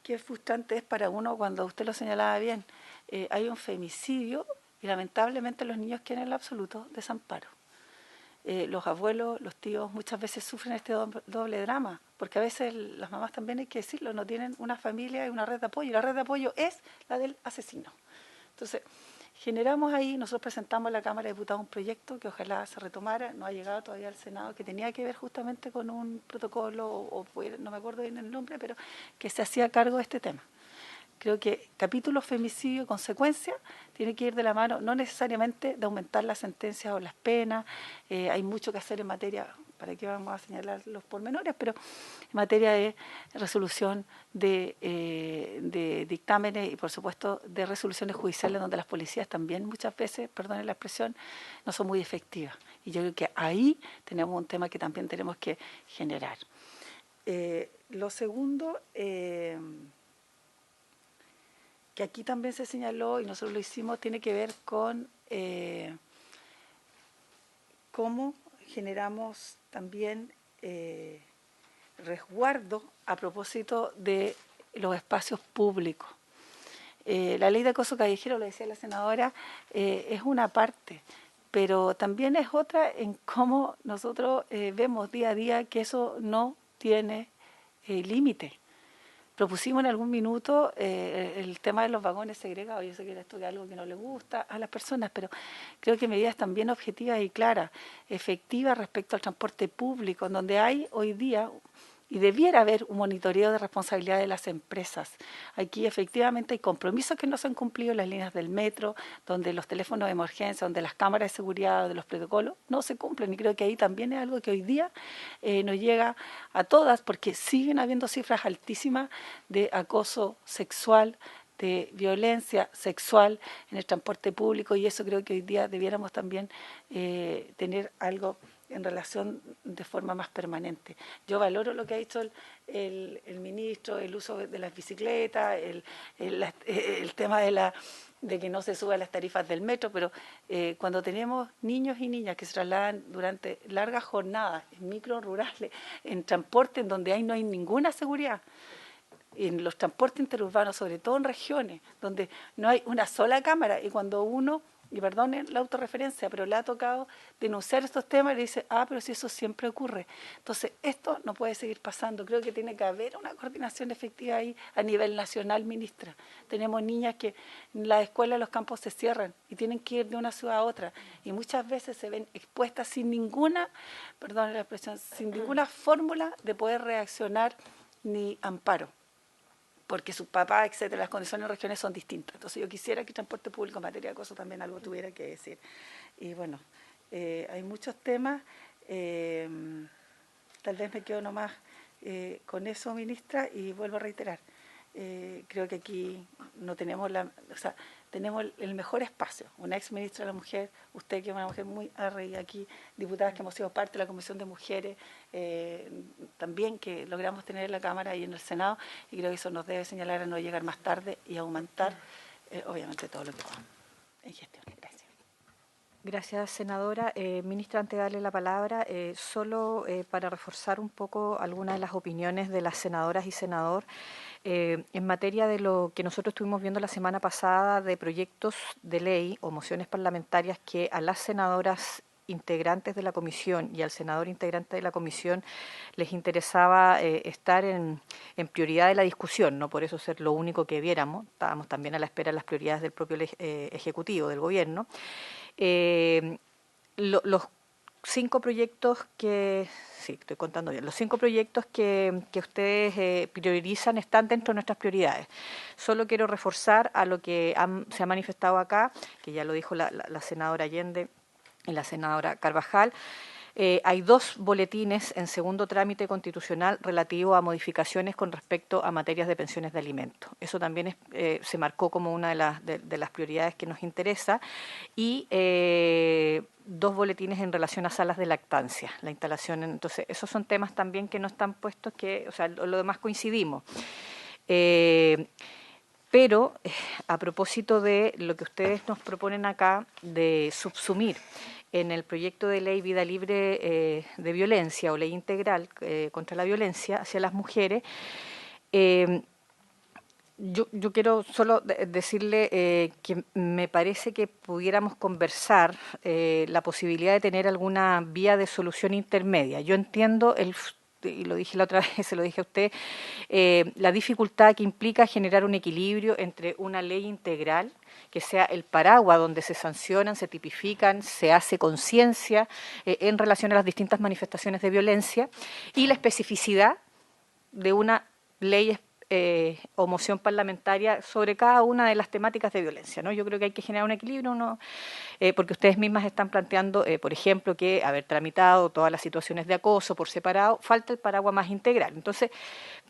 que es frustrante es para uno, cuando usted lo señalaba bien, hay un femicidio y lamentablemente los niños quedan en el absoluto desamparo. Los abuelos, los tíos muchas veces sufren este doble drama, porque a veces las mamás también, hay que decirlo, no tienen una familia y una red de apoyo, y la red de apoyo es la del asesino. Entonces, generamos ahí, nosotros presentamos a la Cámara de Diputados un proyecto que ojalá se retomara, no ha llegado todavía al Senado, que tenía que ver justamente con un protocolo, no me acuerdo bien el nombre, pero que se hacía cargo de este tema. Creo que capítulo femicidio, consecuencia, tiene que ir de la mano, no necesariamente de aumentar las sentencias o las penas, hay mucho que hacer en materia, para qué vamos a señalar los pormenores, pero en materia de resolución de dictámenes y, por supuesto, de resoluciones judiciales donde las policías también muchas veces, perdonen la expresión, no son muy efectivas. Y yo creo que ahí tenemos un tema que también tenemos que generar. Lo segundo, que aquí también se señaló y nosotros lo hicimos, tiene que ver con cómo generamos también resguardo a propósito de los espacios públicos. La ley de acoso callejero, lo decía la senadora, es una parte, pero también es otra en cómo nosotros vemos día a día que eso no tiene límite. Propusimos en algún minuto el tema de los vagones segregados. Yo sé que esto es algo que no le gusta a las personas, pero creo que medidas también objetivas y claras, efectivas respecto al transporte público, en donde hay hoy día, y debiera haber un monitoreo de responsabilidad de las empresas. Aquí efectivamente hay compromisos que no se han cumplido en las líneas del metro, donde los teléfonos de emergencia, donde las cámaras de seguridad, donde los protocolos no se cumplen. Y creo que ahí también es algo que hoy día nos llega a todas, porque siguen habiendo cifras altísimas de acoso sexual, de violencia sexual en el transporte público, y eso creo que hoy día debiéramos también tener algo en relación de forma más permanente. Yo valoro lo que ha dicho el ministro, el uso de las bicicletas, el tema de que no se suban las tarifas del metro, pero cuando tenemos niños y niñas que se trasladan durante largas jornadas en micros rurales, en transporte en donde no hay ninguna seguridad, en los transportes interurbanos, sobre todo en regiones donde no hay una sola cámara, y cuando uno, y perdonen la autorreferencia, pero le ha tocado denunciar estos temas y le dice, pero si eso siempre ocurre. Entonces, esto no puede seguir pasando. Creo que tiene que haber una coordinación efectiva ahí a nivel nacional, ministra. Tenemos niñas que en la escuela, los campos se cierran y tienen que ir de una ciudad a otra, y muchas veces se ven expuestas sin ninguna, perdón la expresión, sin ninguna fórmula de poder reaccionar ni amparo, porque sus papás, etcétera, las condiciones en regiones son distintas. Entonces yo quisiera que el transporte público en materia de acoso también algo tuviera que decir. Y bueno, hay muchos temas, tal vez me quedo nomás con eso, ministra, y vuelvo a reiterar, creo que aquí no tenemos tenemos el mejor espacio, una ex ministra de la mujer, usted que es una mujer muy arreglada aquí, diputadas que hemos sido parte de la Comisión de Mujeres, también que logramos tener en la Cámara y en el Senado, y creo que eso nos debe señalar a no llegar más tarde y aumentar, obviamente, todo lo que podamos en gestión. Gracias. Gracias, senadora. Ministra, antes de darle la palabra, solo para reforzar un poco algunas de las opiniones de las senadoras y senador, en materia de lo que nosotros estuvimos viendo la semana pasada de proyectos de ley o mociones parlamentarias que a las senadoras integrantes de la comisión y al senador integrante de la comisión les interesaba estar en prioridad de la discusión, no por eso ser lo único que viéramos, estábamos también a la espera de las prioridades del propio Ejecutivo, del Gobierno. Los 5 proyectos que, sí, estoy contando bien, los 5 proyectos que ustedes priorizan están dentro de nuestras prioridades. Solo quiero reforzar a lo que se ha manifestado acá, que ya lo dijo la senadora Allende y la senadora Carvajal. Hay 2 boletines en segundo trámite constitucional relativo a modificaciones con respecto a materias de pensiones de alimentos. Eso también se marcó como una de las prioridades que nos interesa. Y 2 boletines en relación a salas de lactancia, la instalación. Entonces, esos son temas también que no están puestos, o sea, lo demás coincidimos. Pero a propósito de lo que ustedes nos proponen acá, de subsumir en el proyecto de ley Vida Libre de Violencia o Ley Integral contra la Violencia hacia las mujeres, yo quiero solo decirle que me parece que pudiéramos conversar la posibilidad de tener alguna vía de solución intermedia. Yo entiendo y lo dije la otra vez, se lo dije a usted, la dificultad que implica generar un equilibrio entre una ley integral, que sea el paraguas donde se sancionan, se tipifican, se hace conciencia en relación a las distintas manifestaciones de violencia, y la especificidad de una ley o moción parlamentaria sobre cada una de las temáticas de violencia, ¿no? Yo creo que hay que generar un equilibrio, porque ustedes mismas están planteando, por ejemplo, que haber tramitado todas las situaciones de acoso por separado, falta el paraguas más integral. Entonces,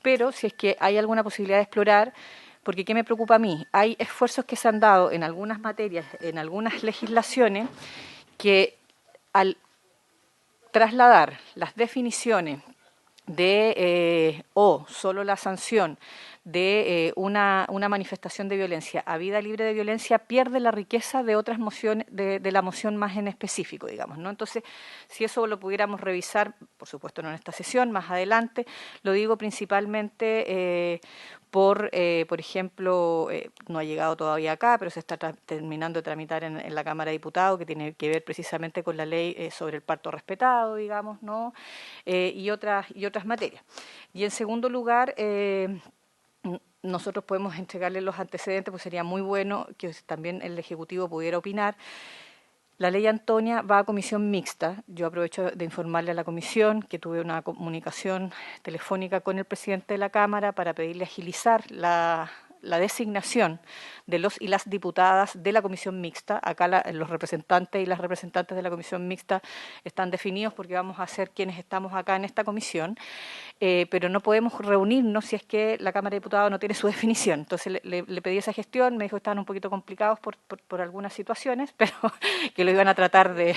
pero si es que hay alguna posibilidad de explorar, porque ¿qué me preocupa a mí? Hay esfuerzos que se han dado en algunas materias, en algunas legislaciones, que al trasladar las definiciones de o solo la sanción de una manifestación de violencia a vida libre de violencia pierde la riqueza de otras mociones, de la moción más en específico, digamos, ¿no? Entonces, si eso lo pudiéramos revisar, por supuesto no en esta sesión, más adelante, lo digo principalmente por ejemplo, no ha llegado todavía acá, pero se está terminando de tramitar en la Cámara de Diputados, que tiene que ver precisamente con la ley sobre el parto respetado, digamos, ¿no? Y otras materias. Y en segundo lugar, nosotros podemos entregarle los antecedentes, pues sería muy bueno que también el Ejecutivo pudiera opinar. La ley Antonia va a comisión mixta. Yo aprovecho de informarle a la comisión que tuve una comunicación telefónica con el presidente de la Cámara para pedirle agilizar la designación de los y las diputadas de la comisión mixta. Acá los representantes y las representantes de la comisión mixta están definidos porque vamos a ser quienes estamos acá en esta comisión, pero no podemos reunirnos si es que la Cámara de Diputados no tiene su definición. Entonces le pedí esa gestión, me dijo que estaban un poquito complicados por algunas situaciones, pero que lo iban a tratar de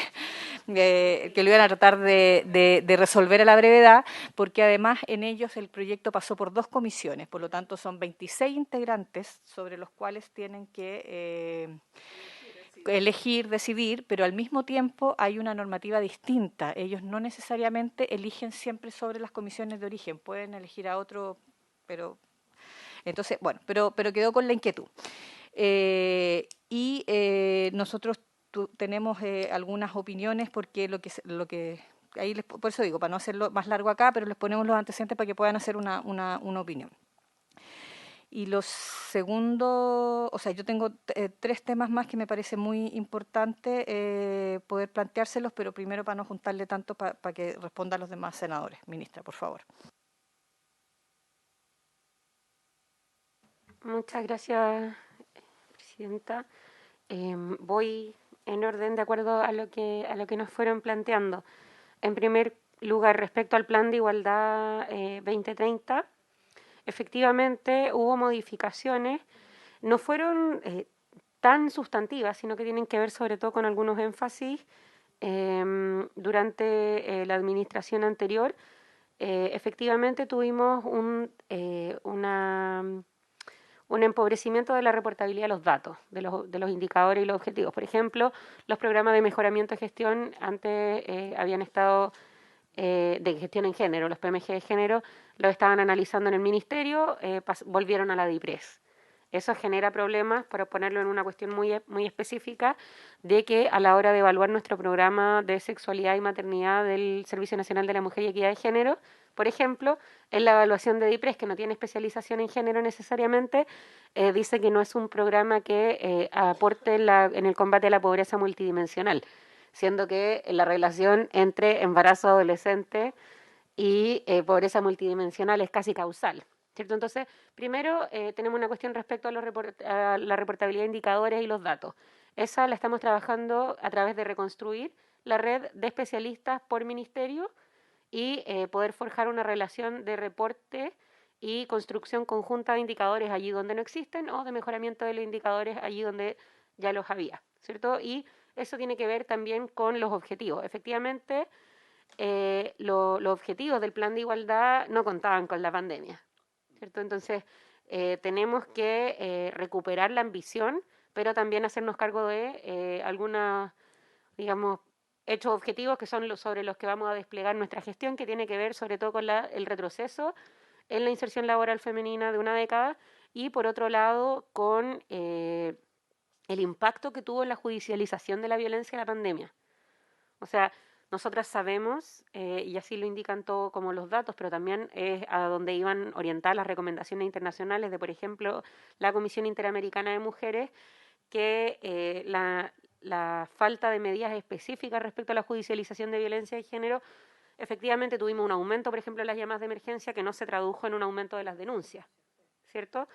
resolver a la brevedad, porque además en ellos el proyecto pasó por 2 comisiones, por lo tanto son 26 integrantes sobre los cuales tienen que elegir, decidir, pero al mismo tiempo hay una normativa distinta. Ellos no necesariamente eligen siempre sobre las comisiones de origen, pueden elegir a otro, pero entonces, bueno, pero quedó con la inquietud. Nosotros tenemos algunas opiniones, porque lo que ahí por eso digo, para no hacerlo más largo acá, pero les ponemos los antecedentes para que puedan hacer una opinión. Y los segundos, o sea, yo tengo 3 temas más que me parece muy importante poder planteárselos, pero primero para no juntarle tanto para que respondan los demás senadores. Ministra, por favor. Muchas gracias, presidenta. Voy en orden de acuerdo a lo que nos fueron planteando. En primer lugar, respecto al Plan de Igualdad 2030, efectivamente hubo modificaciones, no fueron tan sustantivas, sino que tienen que ver sobre todo con algunos énfasis. Durante la administración anterior, efectivamente tuvimos un empobrecimiento de la reportabilidad de los datos, de los indicadores y los objetivos. Por ejemplo, los programas de mejoramiento de gestión antes habían estado de gestión en género, los PMG de género, lo estaban analizando en el ministerio, volvieron a la DIPRES. Eso genera problemas, para ponerlo en una cuestión muy específica, de que a la hora de evaluar nuestro programa de sexualidad y maternidad del Servicio Nacional de la Mujer y Equidad de Género, por ejemplo, en la evaluación de DIPRES, que no tiene especialización en género necesariamente, dice que no es un programa que aporte en el combate a la pobreza multidimensional, siendo que la relación entre embarazo adolescente y pobreza multidimensional es casi causal, ¿cierto? Entonces, primero tenemos una cuestión respecto a la reportabilidad de indicadores y los datos. Esa la estamos trabajando a través de reconstruir la red de especialistas por ministerio y poder forjar una relación de reporte y construcción conjunta de indicadores allí donde no existen o de mejoramiento de los indicadores allí donde ya los había, ¿cierto? Y eso tiene que ver también con los objetivos. Efectivamente, los objetivos del plan de igualdad no contaban con la pandemia, ¿cierto? Entonces, tenemos que recuperar la ambición, pero también hacernos cargo de algunas, digamos, hechos objetivos que son sobre los que vamos a desplegar nuestra gestión, que tiene que ver sobre todo con el retroceso en la inserción laboral femenina de una década y, por otro lado, con el impacto que tuvo en la judicialización de la violencia la pandemia. O sea, nosotras sabemos, y así lo indican todo como los datos, pero también es a donde iban orientadas las recomendaciones internacionales de, por ejemplo, la Comisión Interamericana de Mujeres, que la falta de medidas específicas respecto a la judicialización de violencia de género, efectivamente tuvimos un aumento, por ejemplo, en las llamadas de emergencia que no se tradujo en un aumento de las denuncias, ¿cierto?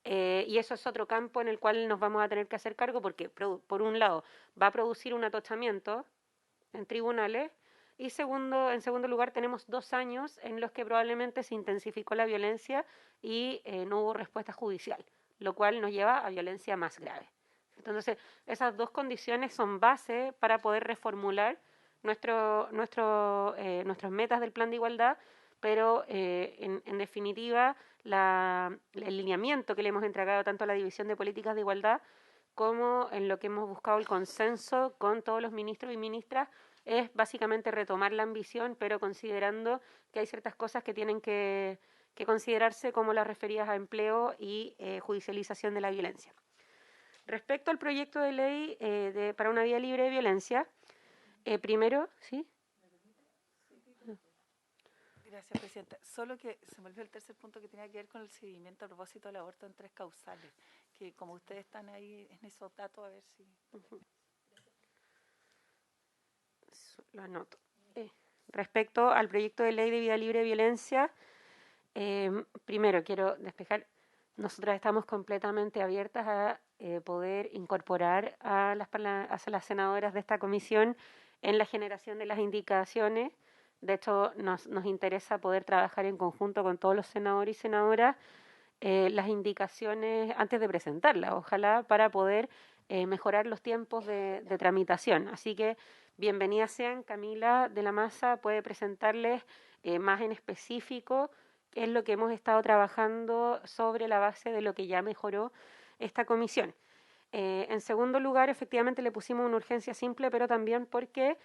Y eso es otro campo en el cual nos vamos a tener que hacer cargo porque, por un lado, va a producir un atochamiento en tribunales y en segundo lugar tenemos 2 años en los que probablemente se intensificó la violencia y no hubo respuesta judicial, lo cual nos lleva a violencia más grave. Entonces, esas 2 condiciones son base para poder reformular nuestras metas del plan de igualdad, pero en definitiva el lineamiento que le hemos entregado tanto a la División de Políticas de Igualdad como en lo que hemos buscado el consenso con todos los ministros y ministras es básicamente retomar la ambición, pero considerando que hay ciertas cosas que tienen que considerarse como las referidas a empleo y judicialización de la violencia. Respecto al proyecto de ley para una vía libre de violencia, primero, ¿sí? Gracias, Presidenta. Solo que se me olvidó el tercer punto que tenía que ver con el seguimiento a propósito del aborto en 3 causales, que como ustedes están ahí en esos datos, a ver si... Lo anoto. Respecto al proyecto de ley de vida libre de violencia, primero quiero despejar, nosotras estamos completamente abiertas a poder incorporar a las senadoras de esta comisión en la generación de las indicaciones. De hecho, nos interesa poder trabajar en conjunto con todos los senadores y senadoras las indicaciones antes de presentarlas, ojalá para poder mejorar los tiempos de tramitación. Así que bienvenidas sean. Camila de la Maza puede presentarles más en específico qué es lo que hemos estado trabajando sobre la base de lo que ya mejoró esta comisión. En segundo lugar, efectivamente le pusimos una urgencia simple, pero también porque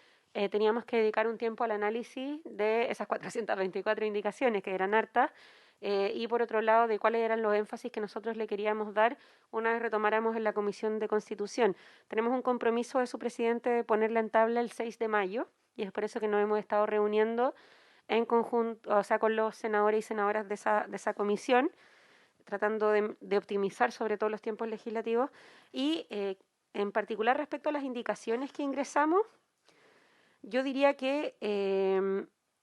teníamos que dedicar un tiempo al análisis de esas 424 indicaciones, que eran hartas, y por otro lado, de cuáles eran los énfasis que nosotros le queríamos dar una vez retomáramos en la Comisión de Constitución. Tenemos un compromiso de su presidente de ponerla en tabla el 6 de mayo, y es por eso que nos hemos estado reuniendo en conjunto, o sea, con los senadores y senadoras de esa comisión, tratando de optimizar sobre todo los tiempos legislativos, y en particular respecto a las indicaciones que ingresamos, yo diría que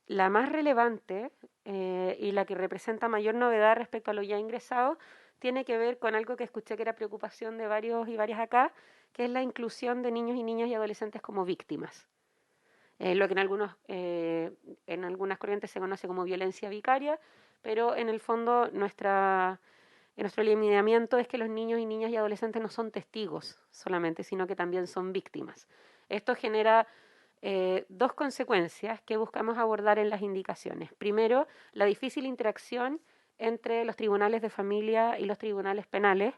la más relevante y la que representa mayor novedad respecto a lo ya ingresado tiene que ver con algo que escuché que era preocupación de varios y varias acá, que es la inclusión de niños y niñas y adolescentes como víctimas. Lo que en algunas corrientes se conoce como violencia vicaria, pero en el fondo nuestro lineamiento es que los niños y niñas y adolescentes no son testigos solamente, sino que también son víctimas. Esto genera 2 consecuencias que buscamos abordar en las indicaciones. Primero, la difícil interacción entre los tribunales de familia y los tribunales penales.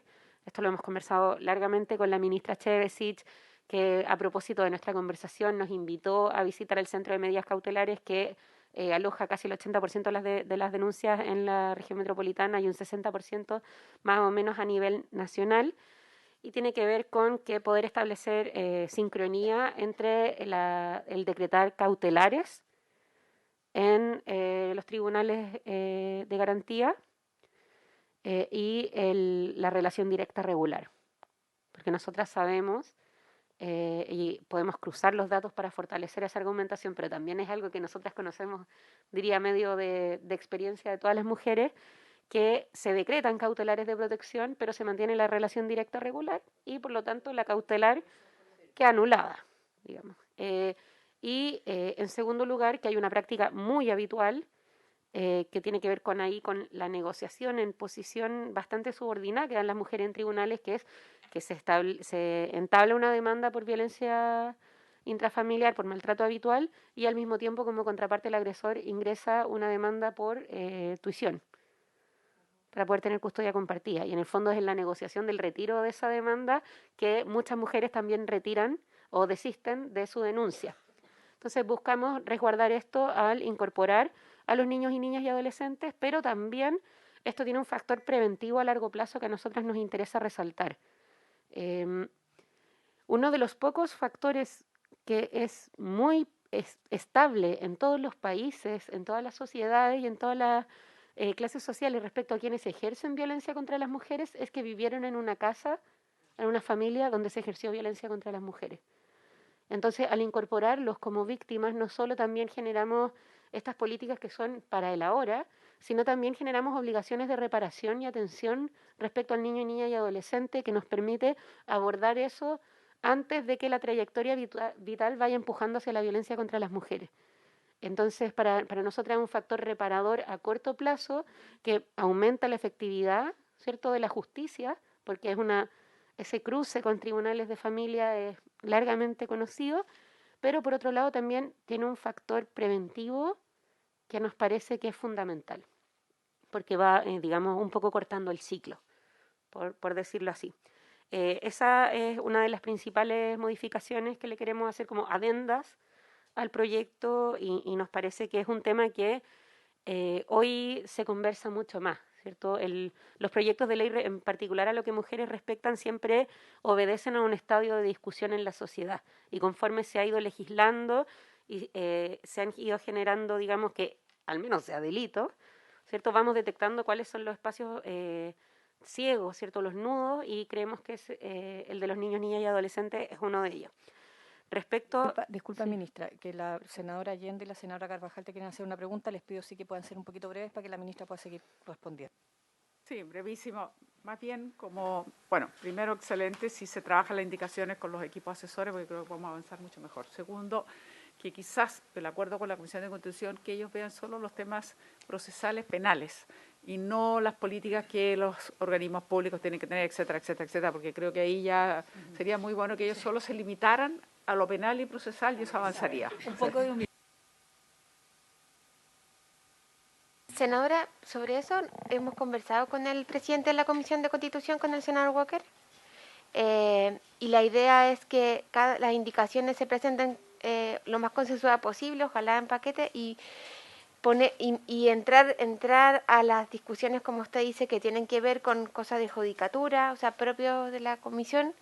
Esto lo hemos conversado largamente con la ministra Chevesich, que a propósito de nuestra conversación nos invitó a visitar el Centro de Medidas Cautelares que aloja casi el 80% de las denuncias en la región metropolitana y un 60% más o menos a nivel nacional, y tiene que ver con que poder establecer sincronía entre el decretar cautelares en los tribunales de garantía y la relación directa regular. Porque nosotras sabemos y podemos cruzar los datos para fortalecer esa argumentación, pero también es algo que nosotras conocemos, diría, medio de experiencia de todas las mujeres, que se decretan cautelares de protección, pero se mantiene la relación directa regular y por lo tanto la cautelar queda anulada, digamos. En segundo lugar, que hay una práctica muy habitual que tiene que ver con la negociación en posición bastante subordinada que dan las mujeres en tribunales, que es que se entabla una demanda por violencia intrafamiliar, por maltrato habitual, y al mismo tiempo como contraparte el agresor ingresa una demanda por tuición para poder tener custodia compartida. Y en el fondo es en la negociación del retiro de esa demanda que muchas mujeres también retiran o desisten de su denuncia. Entonces buscamos resguardar esto al incorporar a los niños y niñas y adolescentes, pero también esto tiene un factor preventivo a largo plazo que a nosotras nos interesa resaltar. Uno de los pocos factores que es muy estable en todos los países, en todas las sociedades y en todas las clases sociales respecto a quienes ejercen violencia contra las mujeres es que vivieron en una casa, en una familia donde se ejerció violencia contra las mujeres. Entonces, al incorporarlos como víctimas, no solo también generamos estas políticas que son para el ahora, sino también generamos obligaciones de reparación y atención respecto al niño, niña y adolescente que nos permite abordar eso antes de que la trayectoria vital vaya empujando hacia la violencia contra las mujeres. Entonces, para nosotros es un factor reparador a corto plazo que aumenta la efectividad, ¿cierto?, de la justicia, porque ese cruce con tribunales de familia es largamente conocido, pero por otro lado también tiene un factor preventivo que nos parece que es fundamental, porque va, digamos, un poco cortando el ciclo, por decirlo así. Esa es una de las principales modificaciones que le queremos hacer como adendas al proyecto y nos parece que es un tema que hoy se conversa mucho más, ¿cierto? Los proyectos de ley, en particular a lo que mujeres respectan, siempre obedecen a un estadio de discusión en la sociedad y conforme se ha ido legislando y se han ido generando, digamos, que al menos sea delito, ¿cierto? Vamos detectando cuáles son los espacios ciegos, ¿cierto? Los nudos, y creemos que el de los niños, niñas y adolescentes es uno de ellos. Disculpa, sí, ministra, que la senadora Allende y la senadora Carvajal te quieren hacer una pregunta. Les pido sí que puedan ser un poquito breves para que la ministra pueda seguir respondiendo. Sí, brevísimo. Más bien primero, excelente si se trabajan las indicaciones con los equipos asesores, porque creo que vamos a avanzar mucho mejor. Segundo, que quizás, de acuerdo con la Comisión de Constitución, que ellos vean solo los temas procesales penales y no las políticas que los organismos públicos tienen que tener, etcétera, etcétera, etcétera, porque creo que ahí ya sería muy bueno que ellos solo se limitaran a lo penal y procesal y eso avanzaría. Un poco de humildad. Senadora, sobre eso hemos conversado con el presidente de la Comisión de Constitución, con el senador Walker, y la idea es que las indicaciones se presenten lo más consensuada posible, ojalá en paquete, y entrar a las discusiones, como usted dice, que tienen que ver con cosas de judicatura, o sea, propios de la comisión,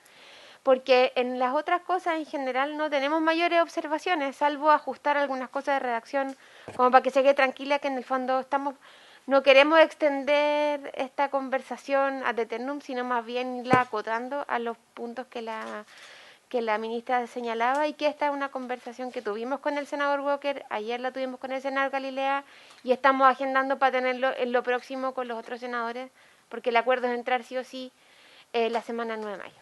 porque en las otras cosas en general no tenemos mayores observaciones, salvo ajustar algunas cosas de redacción, como para que se quede tranquila que en el fondo no queremos extender esta conversación ad eternum, sino más bien irla acotando a los puntos que la ministra señalaba, y que esta es una conversación que tuvimos con el senador Walker, ayer la tuvimos con el senador Galilea y estamos agendando para tenerlo en lo próximo con los otros senadores, porque el acuerdo es entrar sí o sí la semana 9 de mayo.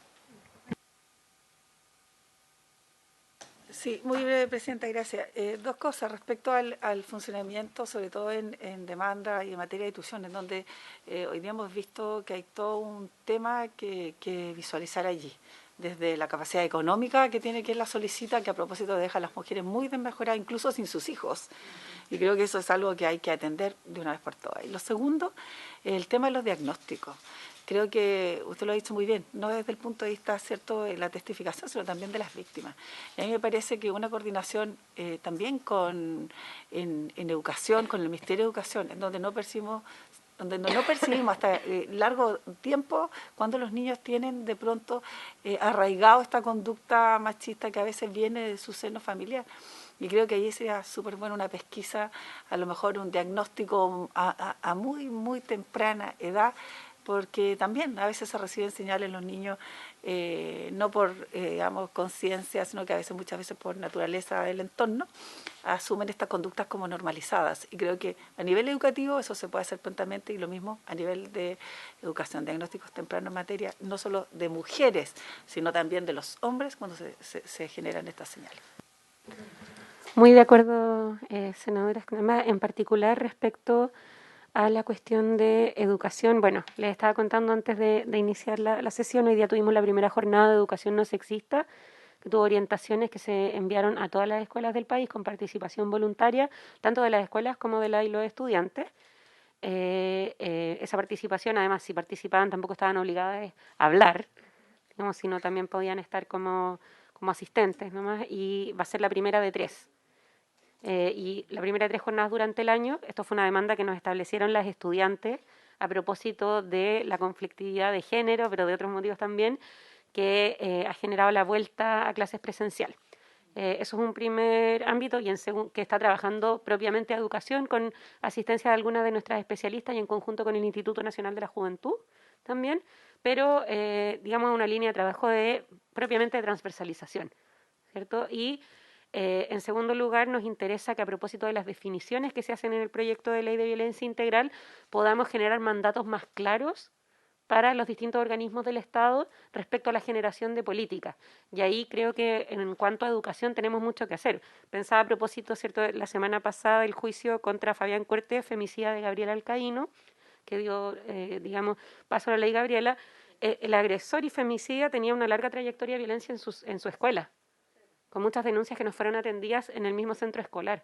Sí, muy breve, Presidenta, gracias. Dos cosas respecto al funcionamiento, sobre todo en demanda y en materia de tuición, en donde hoy día hemos visto que hay todo un tema que visualizar allí, desde la capacidad económica que tiene quien la solicita, que a propósito deja a las mujeres muy desmejoradas, incluso sin sus hijos. Y creo que eso es algo que hay que atender de una vez por todas. Y lo segundo, el tema de los diagnósticos. creo que usted lo ha dicho muy bien, no desde el punto de vista, ¿cierto?, de la testificación, sino también de las víctimas. Y a mí me parece que una coordinación también en educación, con el Ministerio de Educación, en donde no percibimos hasta largo tiempo cuando los niños tienen de pronto arraigado esta conducta machista que a veces viene de su seno familiar. Y creo que ahí sería súper buena una pesquisa, a lo mejor un diagnóstico a muy, muy temprana edad, porque también a veces se reciben señales en los niños, no por, digamos, conciencia, sino que muchas veces por naturaleza del entorno, asumen estas conductas como normalizadas. Y creo que a nivel educativo eso se puede hacer prontamente, y lo mismo a nivel de educación, diagnósticos tempranos en materia, no solo de mujeres, sino también de los hombres cuando se generan estas señales. Muy de acuerdo, senadora, en particular respecto a la cuestión de educación. Bueno, les estaba contando antes de iniciar la sesión, hoy día tuvimos la primera jornada de educación no sexista, que tuvo orientaciones que se enviaron a todas las escuelas del país con participación voluntaria, tanto de las escuelas como de y los estudiantes. Esa participación, además, si participaban tampoco estaban obligadas a hablar, digamos, sino también podían estar como asistentes nomás, y va a ser la primera de 3. Y la primera de 3 jornadas durante el año. Esto fue una demanda que nos establecieron las estudiantes a propósito de la conflictividad de género, pero de otros motivos también, que ha generado la vuelta a clases presencial. Eso es un primer ámbito, y que está trabajando propiamente a educación con asistencia de algunas de nuestras especialistas y en conjunto con el Instituto Nacional de la Juventud también, pero digamos una línea de trabajo propiamente de transversalización, ¿cierto? Y en segundo lugar, nos interesa que a propósito de las definiciones que se hacen en el proyecto de ley de violencia integral, podamos generar mandatos más claros para los distintos organismos del Estado respecto a la generación de políticas. Y ahí creo que en cuanto a educación tenemos mucho que hacer. Pensaba a propósito, ¿cierto?, la semana pasada el juicio contra Fabián Cuerte, femicida de Gabriela Alcaíno, que dio, digamos, paso a la ley Gabriela. El agresor y femicida tenía una larga trayectoria de violencia en su escuela, con muchas denuncias que no fueron atendidas en el mismo centro escolar.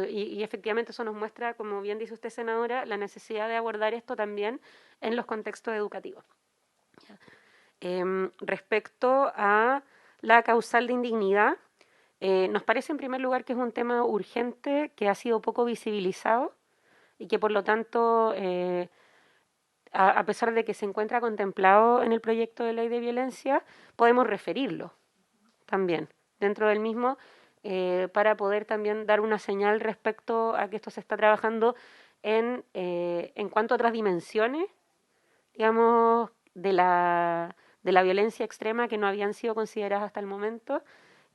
Y efectivamente eso nos muestra, como bien dice usted, senadora, la necesidad de abordar esto también en los contextos educativos. Respecto a la causal de indignidad, nos parece en primer lugar que es un tema urgente que ha sido poco visibilizado y que por lo tanto, a pesar de que se encuentra contemplado en el proyecto de ley de violencia, podemos referirlo también dentro del mismo, para poder también dar una señal respecto a que esto se está trabajando en cuanto a otras dimensiones, digamos, de la violencia extrema que no habían sido consideradas hasta el momento,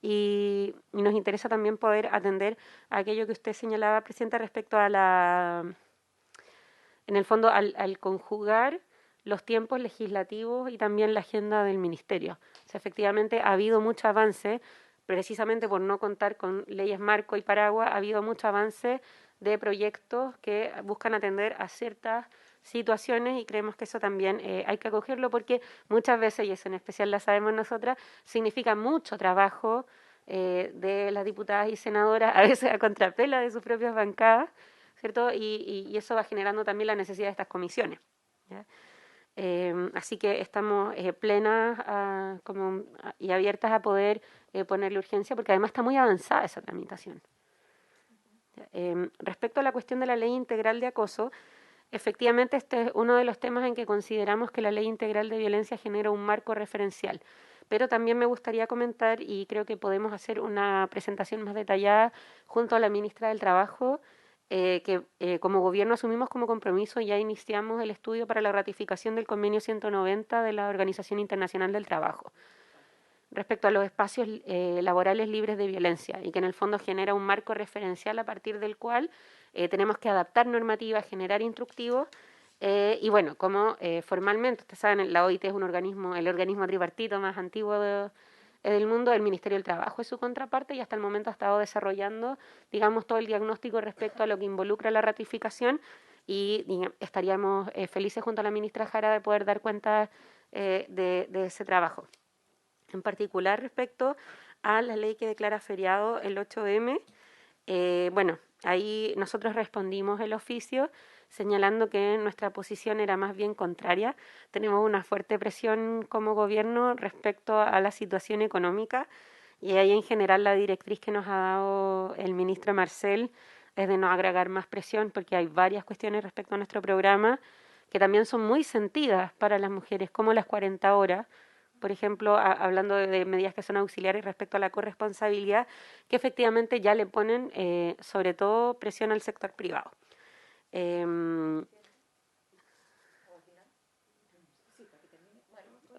y nos interesa también poder atender a aquello que usted señalaba, Presidenta, respecto a en el fondo, al conjugar los tiempos legislativos y también la agenda del Ministerio. O sea, efectivamente ha habido mucho avance, precisamente por no contar con leyes marco y paraguas, ha habido mucho avance de proyectos que buscan atender a ciertas situaciones, y creemos que eso también hay que acogerlo, porque muchas veces, y eso en especial la sabemos nosotras, significa mucho trabajo de las diputadas y senadoras, a veces a contrapela de sus propias bancadas, ¿cierto? Y eso va generando también la necesidad de estas comisiones, ¿ya? Así que estamos plenas y abiertas a poder ponerle urgencia, porque además está muy avanzada esa tramitación. Respecto a la cuestión de la ley integral de acoso, efectivamente este es uno de los temas en que consideramos que la ley integral de violencia genera un marco referencial. Pero también me gustaría comentar, y creo que podemos hacer una presentación más detallada junto a la ministra del Trabajo, que como gobierno asumimos como compromiso y ya iniciamos el estudio para la ratificación del convenio 190 de la Organización Internacional del Trabajo respecto a los espacios laborales libres de violencia, y que en el fondo genera un marco referencial a partir del cual tenemos que adaptar normativas, generar instructivos, y bueno, como formalmente, ustedes saben, la OIT es el organismo tripartito más antiguo del mundo. El Ministerio del Trabajo es su contraparte, y hasta el momento ha estado desarrollando, digamos, todo el diagnóstico respecto a lo que involucra la ratificación, y estaríamos felices junto a la ministra Jara de poder dar cuenta de ese trabajo. En particular respecto a la ley que declara feriado el 8M, bueno, ahí nosotros respondimos el oficio señalando que nuestra posición era más bien contraria. Tenemos una fuerte presión como gobierno respecto a la situación económica y ahí en general la directriz que nos ha dado el ministro Marcel es de no agregar más presión porque hay varias cuestiones respecto a nuestro programa que también son muy sentidas para las mujeres, como las 40 horas, por ejemplo, hablando de medidas que son auxiliares respecto a la corresponsabilidad, que efectivamente ya le ponen sobre todo presión al sector privado.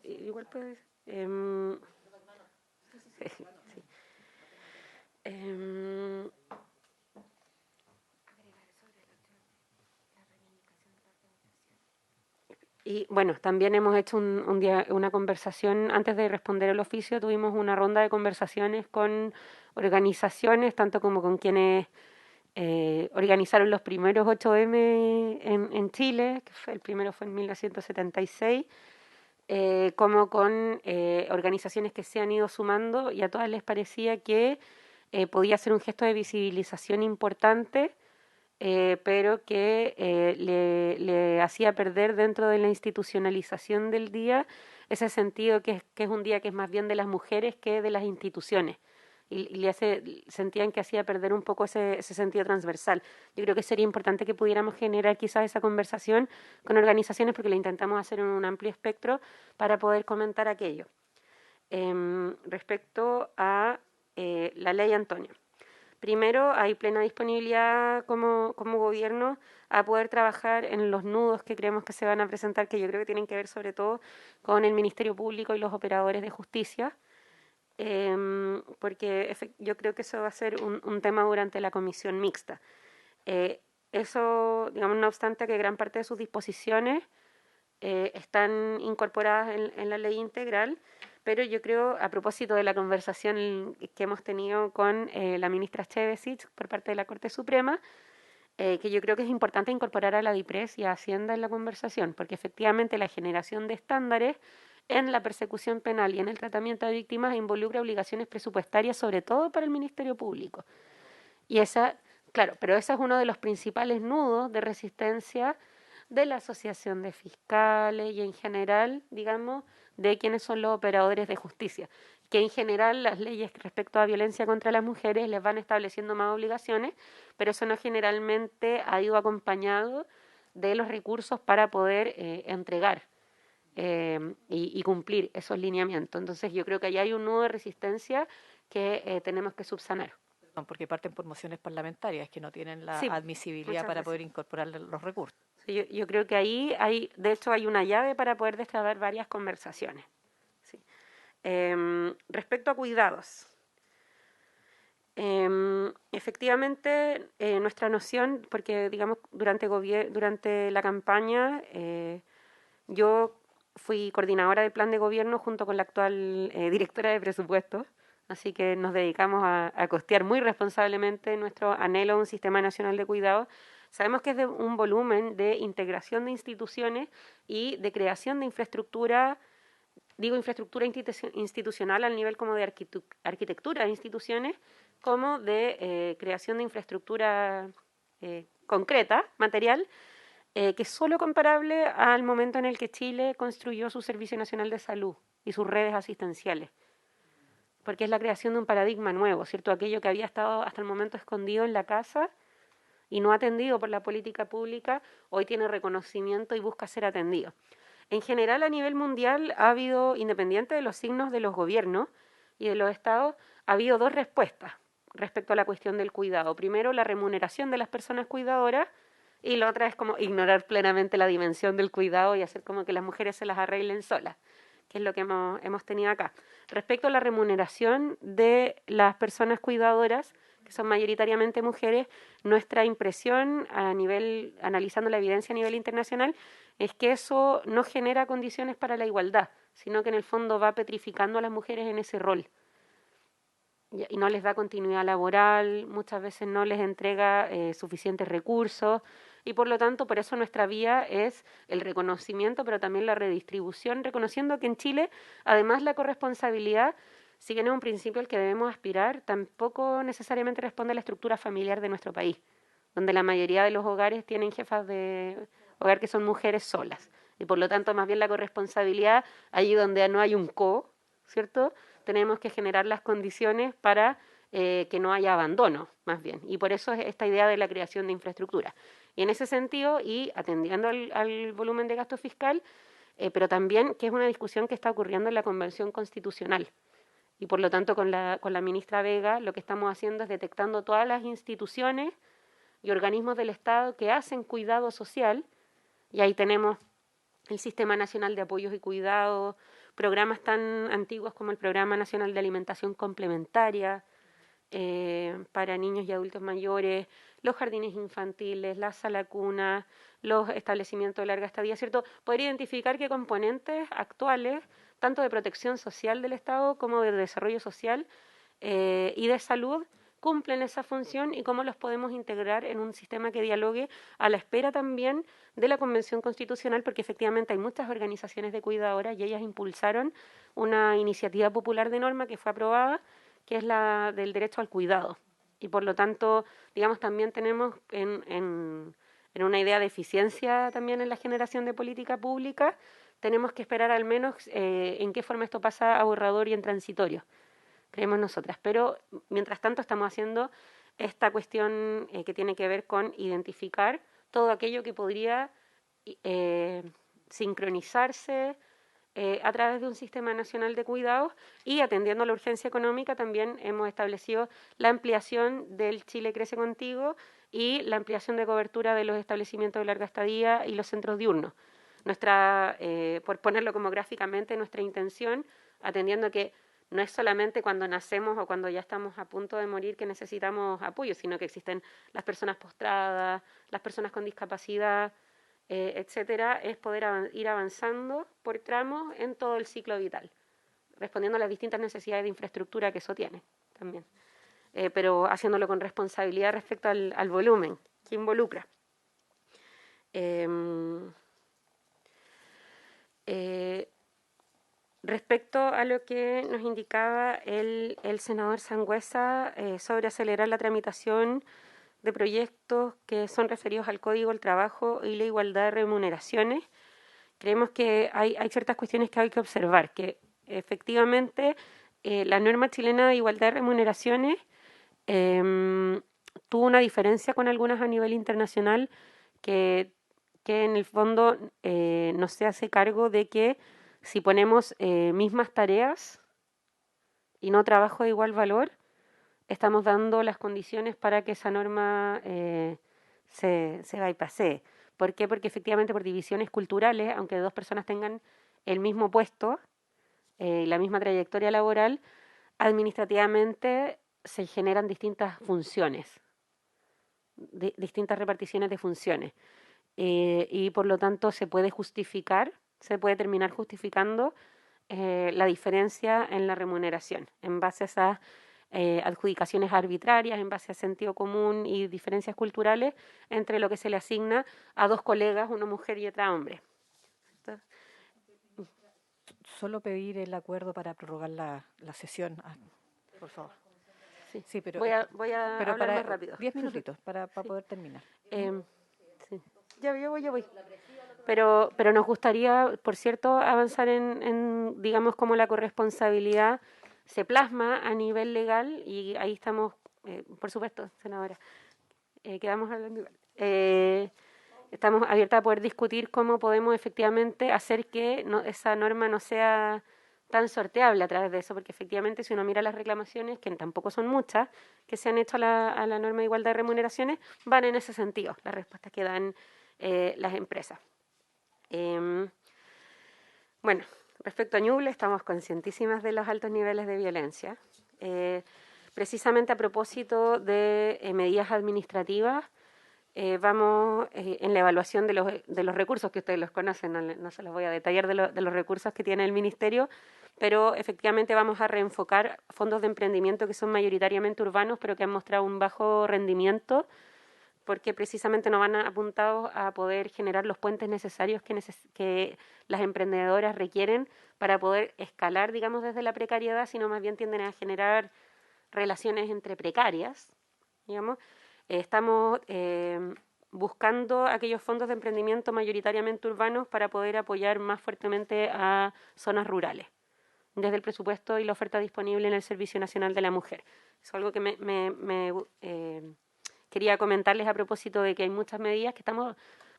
Igual puede... sí. Y bueno, también hemos hecho un día una conversación, antes de responder el oficio, tuvimos una ronda de conversaciones con organizaciones, tanto como con quienes organizaron los primeros 8M en Chile, que el primero fue en 1976, como con organizaciones que se han ido sumando y a todas les parecía que podía ser un gesto de visibilización importante, pero que le hacía perder dentro de la institucionalización del día ese sentido que es un día que es más bien de las mujeres que de las instituciones. Y sentían que hacía perder un poco ese sentido transversal. Yo creo que sería importante que pudiéramos generar quizás esa conversación con organizaciones porque lo intentamos hacer en un amplio espectro para poder comentar aquello. Respecto a la ley Antonio. Primero, hay plena disponibilidad como gobierno a poder trabajar en los nudos que creemos que se van a presentar, que yo creo que tienen que ver sobre todo con el Ministerio Público y los operadores de justicia, porque yo creo que eso va a ser un tema durante la comisión mixta. Eso, digamos, no obstante que gran parte de sus disposiciones están incorporadas en la ley integral, pero yo creo, a propósito de la conversación que hemos tenido con la ministra Chevesic por parte de la Corte Suprema, que yo creo que es importante incorporar a la DIPRES y a Hacienda en la conversación, porque efectivamente la generación de estándares en la persecución penal y en el tratamiento de víctimas involucra obligaciones presupuestarias, sobre todo para el Ministerio Público. Y claro, pero ese es uno de los principales nudos de resistencia de la Asociación de Fiscales y en general, digamos, de quienes son los operadores de justicia, que en general las leyes respecto a violencia contra las mujeres les van estableciendo más obligaciones, pero eso no generalmente ha ido acompañado de los recursos para poder entregar y cumplir esos lineamientos. Entonces yo creo que ahí hay un nudo de resistencia que tenemos que subsanar. Porque parten por mociones parlamentarias que no tienen la admisibilidad para poder incorporar los recursos. Sí, yo creo que ahí de hecho hay una llave para poder destrabar varias conversaciones. Sí. Respecto a cuidados, efectivamente nuestra noción, porque digamos durante la campaña yo fui coordinadora del plan de gobierno junto con la actual directora de presupuestos. Así que nos dedicamos a costear muy responsablemente nuestro anhelo a un sistema nacional de cuidados. Sabemos que es de un volumen de integración de instituciones y de creación de infraestructura, infraestructura institucional al nivel como de arquitectura de instituciones, como de creación de infraestructura concreta, material, que es solo comparable al momento en el que Chile construyó su Servicio Nacional de Salud y sus redes asistenciales. Porque es la creación de un paradigma nuevo, ¿cierto? Aquello que había estado hasta el momento escondido en la casa y no atendido por la política pública, hoy tiene reconocimiento y busca ser atendido. En general, a nivel mundial, ha habido, independiente de los signos de los gobiernos y de los estados, ha habido dos respuestas respecto a la cuestión del cuidado. Primero, la remuneración de las personas cuidadoras, y la otra es como ignorar plenamente la dimensión del cuidado y hacer como que las mujeres se las arreglen solas, que es lo que hemos tenido acá. Respecto a la remuneración de las personas cuidadoras, que son mayoritariamente mujeres, nuestra impresión analizando la evidencia a nivel internacional, es que eso no genera condiciones para la igualdad, sino que en el fondo va petrificando a las mujeres en ese rol. Y no les da continuidad laboral, muchas veces no les entrega suficientes recursos, y por lo tanto, por eso nuestra vía es el reconocimiento, pero también la redistribución, reconociendo que en Chile, además la corresponsabilidad, si bien es un principio al que debemos aspirar, tampoco necesariamente responde a la estructura familiar de nuestro país, donde la mayoría de los hogares tienen jefas de hogar que son mujeres solas. Y por lo tanto, más bien la corresponsabilidad, allí donde no hay un ¿cierto? Tenemos que generar las condiciones para que no haya abandono, más bien. Y por eso es esta idea de la creación de infraestructura. Y en ese sentido, y atendiendo al volumen de gasto fiscal, pero también que es una discusión que está ocurriendo en la Convención Constitucional. Y por lo tanto, con la ministra Vega, lo que estamos haciendo es detectando todas las instituciones y organismos del Estado que hacen cuidado social, y ahí tenemos el Sistema Nacional de Apoyos y Cuidados, programas tan antiguos como el Programa Nacional de Alimentación Complementaria para niños y adultos mayores, los jardines infantiles, las salacunas, los establecimientos de larga estadía, ¿cierto? Poder identificar qué componentes actuales, tanto de protección social del Estado como de desarrollo social y de salud, cumplen esa función y cómo los podemos integrar en un sistema que dialogue a la espera también de la Convención Constitucional, porque efectivamente hay muchas organizaciones de cuidadoras y ellas impulsaron una iniciativa popular de norma que fue aprobada, que es la del derecho al cuidado. Y por lo tanto, digamos, también tenemos en una idea de eficiencia también en la generación de política pública, tenemos que esperar al menos en qué forma esto pasa a borrador y en transitorio, creemos nosotras. Pero mientras tanto estamos haciendo esta cuestión que tiene que ver con identificar todo aquello que podría sincronizarse a través de un sistema nacional de cuidados, y atendiendo a la urgencia económica también hemos establecido la ampliación del Chile Crece Contigo y la ampliación de cobertura de los establecimientos de larga estadía y los centros diurnos. Por ponerlo como gráficamente, nuestra intención, atendiendo que no es solamente cuando nacemos o cuando ya estamos a punto de morir que necesitamos apoyo, sino que existen las personas postradas, las personas con discapacidad, etcétera, es poder ir avanzando por tramos en todo el ciclo vital, respondiendo a las distintas necesidades de infraestructura que eso tiene también, pero haciéndolo con responsabilidad respecto al volumen que involucra. Respecto a lo que nos indicaba el senador Sangüesa sobre acelerar la tramitación de proyectos que son referidos al Código del Trabajo y la igualdad de remuneraciones, creemos que hay ciertas cuestiones que hay que observar, que efectivamente la norma chilena de igualdad de remuneraciones tuvo una diferencia con algunas a nivel internacional que en el fondo no se hace cargo de que si ponemos mismas tareas y no trabajo de igual valor, estamos dando las condiciones para que esa norma se bypassee. ¿Por qué? Porque efectivamente por divisiones culturales, aunque dos personas tengan el mismo puesto, la misma trayectoria laboral, administrativamente se generan distintas funciones, distintas reparticiones de funciones. Y por lo tanto se puede terminar justificando la diferencia en la remuneración en base a esas adjudicaciones arbitrarias, en base a sentido común y diferencias culturales entre lo que se le asigna a dos colegas, una mujer y otra hombre. Solo pedir el acuerdo para prorrogar la sesión, por favor. Sí, pero voy a hablar más rápido. 10 minutitos para poder terminar. Sí. Ya voy. Pero nos gustaría, por cierto, avanzar en digamos, como la corresponsabilidad se plasma a nivel legal, y ahí estamos, por supuesto, senadora, quedamos hablando igual. Estamos abiertas a poder discutir cómo podemos efectivamente hacer que esa norma no sea tan sorteable a través de eso, porque efectivamente si uno mira las reclamaciones, que tampoco son muchas, que se han hecho a la norma de igualdad de remuneraciones, van en ese sentido, las respuestas que dan las empresas. Bueno, respecto a Ñuble, estamos conscientísimas de los altos niveles de violencia. Precisamente a propósito de medidas administrativas, vamos en la evaluación de los recursos, que ustedes los conocen, no se los voy a detallar de los recursos que tiene el Ministerio, pero efectivamente vamos a reenfocar fondos de emprendimiento que son mayoritariamente urbanos, pero que han mostrado un bajo rendimiento, porque precisamente no van apuntados a poder generar los puentes necesarios que las emprendedoras requieren para poder escalar, digamos, desde la precariedad, sino más bien tienden a generar relaciones entre precarias, digamos. Estamos buscando aquellos fondos de emprendimiento mayoritariamente urbanos para poder apoyar más fuertemente a zonas rurales, desde el presupuesto y la oferta disponible en el Servicio Nacional de la Mujer. Es algo que quería comentarles a propósito de que hay muchas medidas que estamos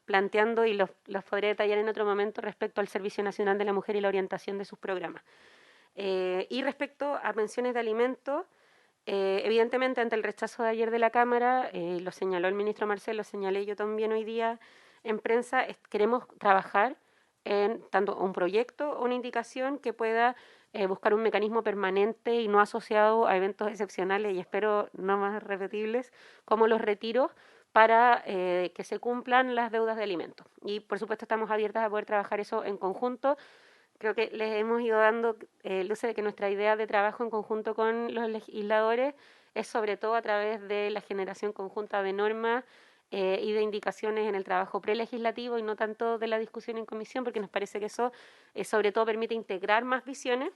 planteando y los podré detallar en otro momento respecto al Servicio Nacional de la Mujer y la orientación de sus programas. Y respecto a pensiones de alimentos, evidentemente ante el rechazo de ayer de la Cámara, lo señaló el ministro Marcel, lo señalé yo también hoy día en prensa, queremos trabajar en tanto un proyecto o una indicación que pueda buscar un mecanismo permanente y no asociado a eventos excepcionales y espero no más repetibles, como los retiros, para que se cumplan las deudas de alimentos. Y por supuesto estamos abiertas a poder trabajar eso en conjunto. Creo que les hemos ido dando luces de que nuestra idea de trabajo en conjunto con los legisladores es sobre todo a través de la generación conjunta de normas y de indicaciones en el trabajo prelegislativo y no tanto de la discusión en comisión, porque nos parece que eso sobre todo permite integrar más visiones.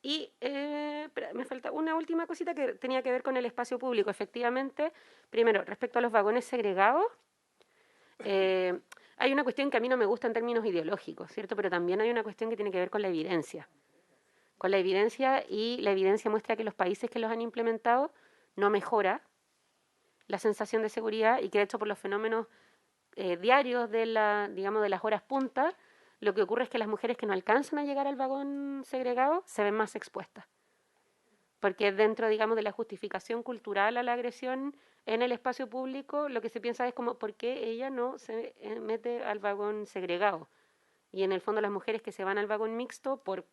Y me falta una última cosita que tenía que ver con el espacio público. Efectivamente, primero, respecto a los vagones segregados, hay una cuestión que a mí no me gusta en términos ideológicos, ¿cierto? Pero también hay una cuestión que tiene que ver con la evidencia. Con la evidencia, y la evidencia muestra que los países que los han implementado no mejora la sensación de seguridad y que de hecho por los fenómenos diarios de las horas punta, lo que ocurre es que las mujeres que no alcanzan a llegar al vagón segregado se ven más expuestas. Porque dentro, digamos, de la justificación cultural a la agresión en el espacio público, lo que se piensa es como, ¿por qué ella no se mete al vagón segregado? Y en el fondo las mujeres que se van al vagón mixto, por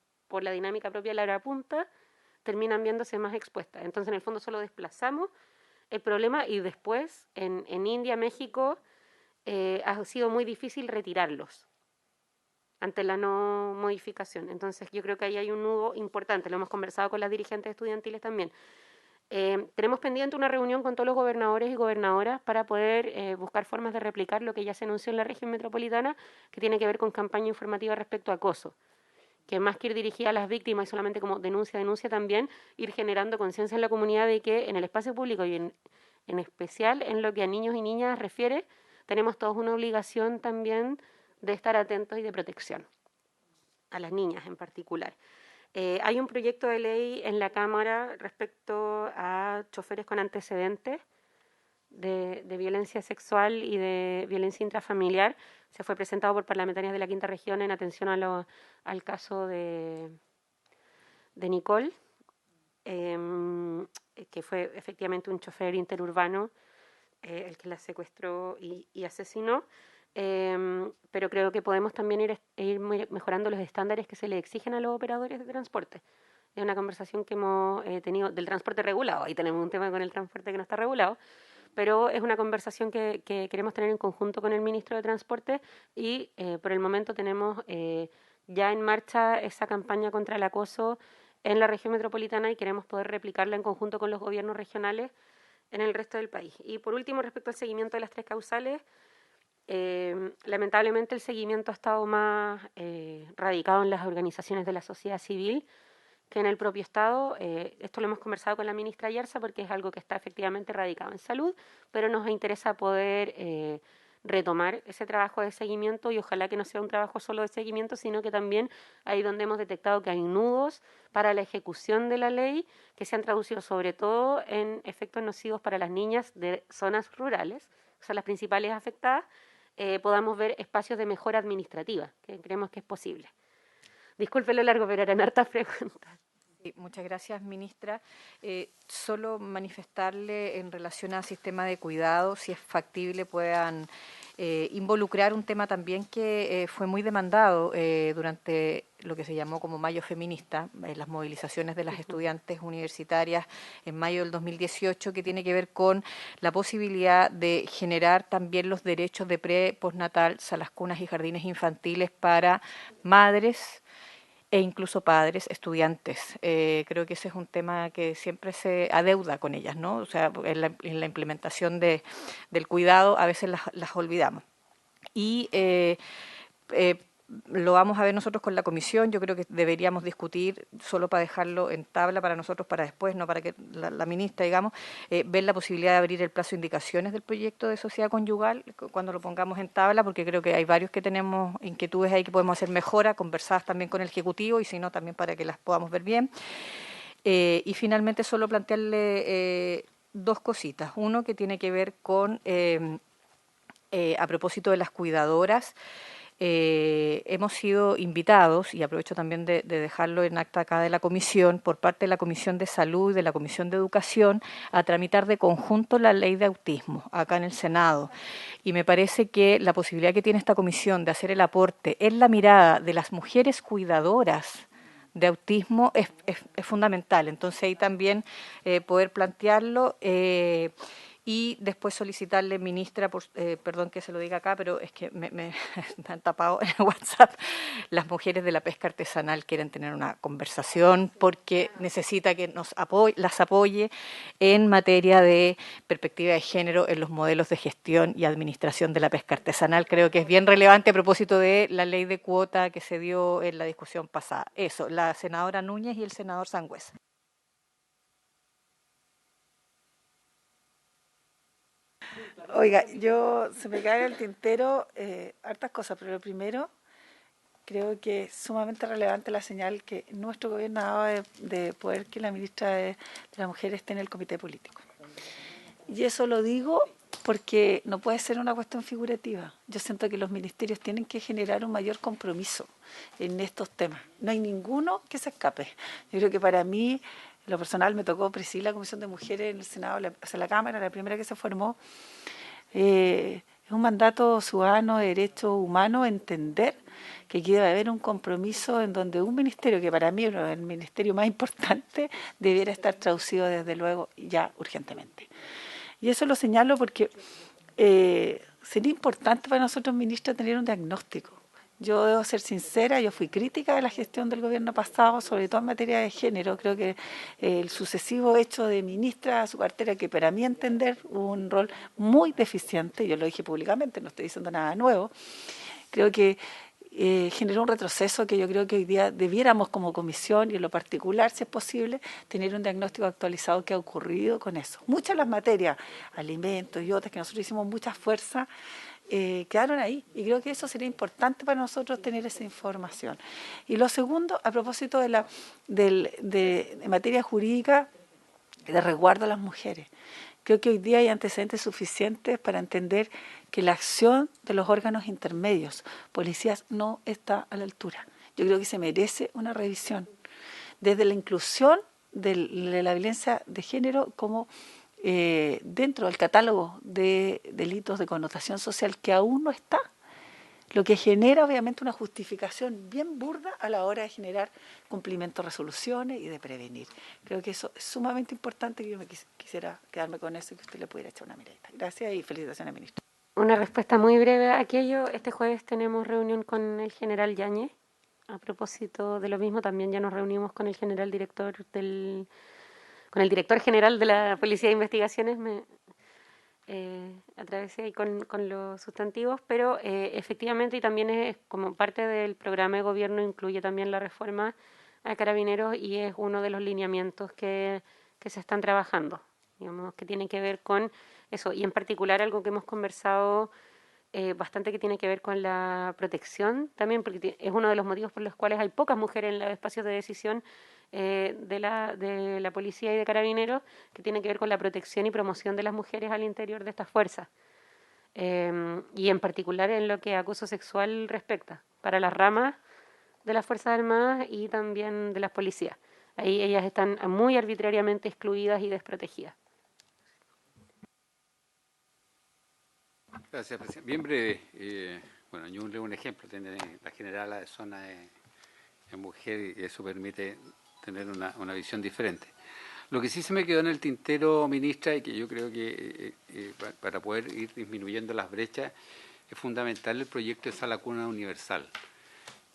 la dinámica propia de la hora punta, terminan viéndose más expuestas. Entonces, en el fondo solo desplazamos el problema y después, en India, México, ha sido muy difícil retirarlos ante la no modificación. Entonces yo creo que ahí hay un nudo importante, lo hemos conversado con las dirigentes estudiantiles también. Tenemos pendiente una reunión con todos los gobernadores y gobernadoras para poder buscar formas de replicar lo que ya se anunció en la región metropolitana, que tiene que ver con campaña informativa respecto a acoso, que más que ir dirigida a las víctimas y solamente como denuncia también, ir generando conciencia en la comunidad de que en el espacio público y en especial en lo que a niños y niñas refiere, tenemos todos una obligación también de estar atentos y de protección, a las niñas en particular. Hay un proyecto de ley en la Cámara respecto a choferes con antecedentes de violencia sexual y de violencia intrafamiliar. Se fue presentado por parlamentarias de la Quinta Región en atención al caso de Nicole, que fue efectivamente un chofer interurbano el que la secuestró y asesinó. Pero creo que podemos también ir mejorando los estándares que se le exigen a los operadores de transporte. Es una conversación que hemos tenido del transporte regulado. Ahí tenemos un tema con el transporte que no está regulado, pero es una conversación que queremos tener en conjunto con el ministro de Transporte y por el momento tenemos ya en marcha esa campaña contra el acoso en la región metropolitana y queremos poder replicarla en conjunto con los gobiernos regionales en el resto del país. Y por último, respecto al seguimiento de las 3 causales, lamentablemente el seguimiento ha estado más radicado en las organizaciones de la sociedad civil que en el propio Estado. Esto lo hemos conversado con la ministra Ayarza porque es algo que está efectivamente radicado en salud, pero nos interesa poder retomar ese trabajo de seguimiento y ojalá que no sea un trabajo solo de seguimiento, sino que también ahí donde hemos detectado que hay nudos para la ejecución de la ley que se han traducido sobre todo en efectos nocivos para las niñas de zonas rurales, que son las principales afectadas, podamos ver espacios de mejora administrativa, que creemos que es posible. Disculpe lo largo, pero eran hartas preguntas. Sí, muchas gracias, ministra. Solo manifestarle en relación al sistema de cuidado, si es factible, puedan involucrar un tema también que fue muy demandado durante lo que se llamó como Mayo Feminista, las movilizaciones de las estudiantes universitarias en mayo del 2018, que tiene que ver con la posibilidad de generar también los derechos de postnatal, salas cunas y jardines infantiles para madres e incluso padres, estudiantes. Creo que ese es un tema que siempre se adeuda con ellas, ¿no? O sea, en la implementación del cuidado a veces las olvidamos. Y lo vamos a ver nosotros con la comisión. Yo creo que deberíamos discutir, solo para dejarlo en tabla para nosotros, para después, no para que la ministra, digamos, ver la posibilidad de abrir el plazo de indicaciones del proyecto de sociedad conyugal cuando lo pongamos en tabla, porque creo que hay varios que tenemos inquietudes ahí que podemos hacer mejora, conversadas también con el Ejecutivo, y si no, también para que las podamos ver bien. Y finalmente solo plantearle dos cositas. Uno que tiene que ver con, a propósito de las cuidadoras, hemos sido invitados, y aprovecho también de dejarlo en acta acá de la comisión, por parte de la Comisión de Salud y de la Comisión de Educación, a tramitar de conjunto la ley de autismo acá en el Senado. Y me parece que la posibilidad que tiene esta comisión de hacer el aporte en la mirada de las mujeres cuidadoras de autismo es fundamental. Entonces ahí también poder plantearlo y después solicitarle, ministra, perdón que se lo diga acá, pero es que me han tapado en el WhatsApp, las mujeres de la pesca artesanal quieren tener una conversación porque necesita que las apoye en materia de perspectiva de género en los modelos de gestión y administración de la pesca artesanal. Creo que es bien relevante a propósito de la ley de cuota que se dio en la discusión pasada. Eso, la senadora Núñez y el senador Sangüesa. Oiga, se me cae en el tintero hartas cosas, pero lo primero, creo que es sumamente relevante la señal que nuestro gobierno ha dado de poder que la ministra de la Mujer esté en el comité político. Y eso lo digo porque no puede ser una cuestión figurativa. Yo siento que los ministerios tienen que generar un mayor compromiso en estos temas. No hay ninguno que se escape. Yo creo que para mí, en lo personal, me tocó presidir la Comisión de Mujeres en el Senado, la Cámara, la primera que se formó. Es un mandato ciudadano de derechos humanos entender que aquí debe haber un compromiso en donde un ministerio, que para mí es el ministerio más importante, debiera estar traducido desde luego ya urgentemente. Y eso lo señalo porque sería importante para nosotros, ministra, tener un diagnóstico. Yo debo ser sincera, yo fui crítica de la gestión del gobierno pasado, sobre todo en materia de género. Creo que el sucesivo hecho de ministra a su cartera, que para mí entender hubo un rol muy deficiente, yo lo dije públicamente, no estoy diciendo nada nuevo, creo que generó un retroceso que yo creo que hoy día debiéramos como comisión, y en lo particular, si es posible, tener un diagnóstico actualizado que ha ocurrido con eso. Muchas de las materias, alimentos y otras, que nosotros hicimos mucha fuerza, quedaron ahí, y creo que eso sería importante para nosotros tener esa información. Y lo segundo, a propósito de materia jurídica, de resguardo a las mujeres. Creo que hoy día hay antecedentes suficientes para entender que la acción de los órganos intermedios, policías, no está a la altura. Yo creo que se merece una revisión, desde la inclusión de la violencia de género como dentro del catálogo de delitos de connotación social, que aún no está, lo que genera obviamente una justificación bien burda a la hora de generar cumplimiento de resoluciones y de prevenir. Creo que eso es sumamente importante, que yo me quisiera quedarme con eso y que usted le pudiera echar una miradita. Gracias y felicitaciones, ministro. Una respuesta muy breve a aquello. Este jueves tenemos reunión con el general Yáñez. A propósito de lo mismo, también ya nos reunimos con el general director con el director general de la Policía de Investigaciones, atravesé ahí con los sustantivos, pero efectivamente, y también es como parte del programa de gobierno, incluye también la reforma a Carabineros, y es uno de los lineamientos que se están trabajando, digamos, que tiene que ver con eso, y en particular algo que hemos conversado bastante, que tiene que ver con la protección también, porque es uno de los motivos por los cuales hay pocas mujeres en los espacios de decisión de la policía y de Carabineros, que tiene que ver con la protección y promoción de las mujeres al interior de estas fuerzas, y en particular en lo que acoso sexual respecta, para las ramas de las Fuerzas Armadas y también de las policías. Ahí ellas están muy arbitrariamente excluidas y desprotegidas. Gracias, presidente. Bien breve. Bueno, Ñuble es un ejemplo, tiene la generala de zona de mujer, y eso permite tener una visión diferente. Lo que sí se me quedó en el tintero, ministra, y que yo creo que para poder ir disminuyendo las brechas, es fundamental el proyecto de Sala Cuna Universal,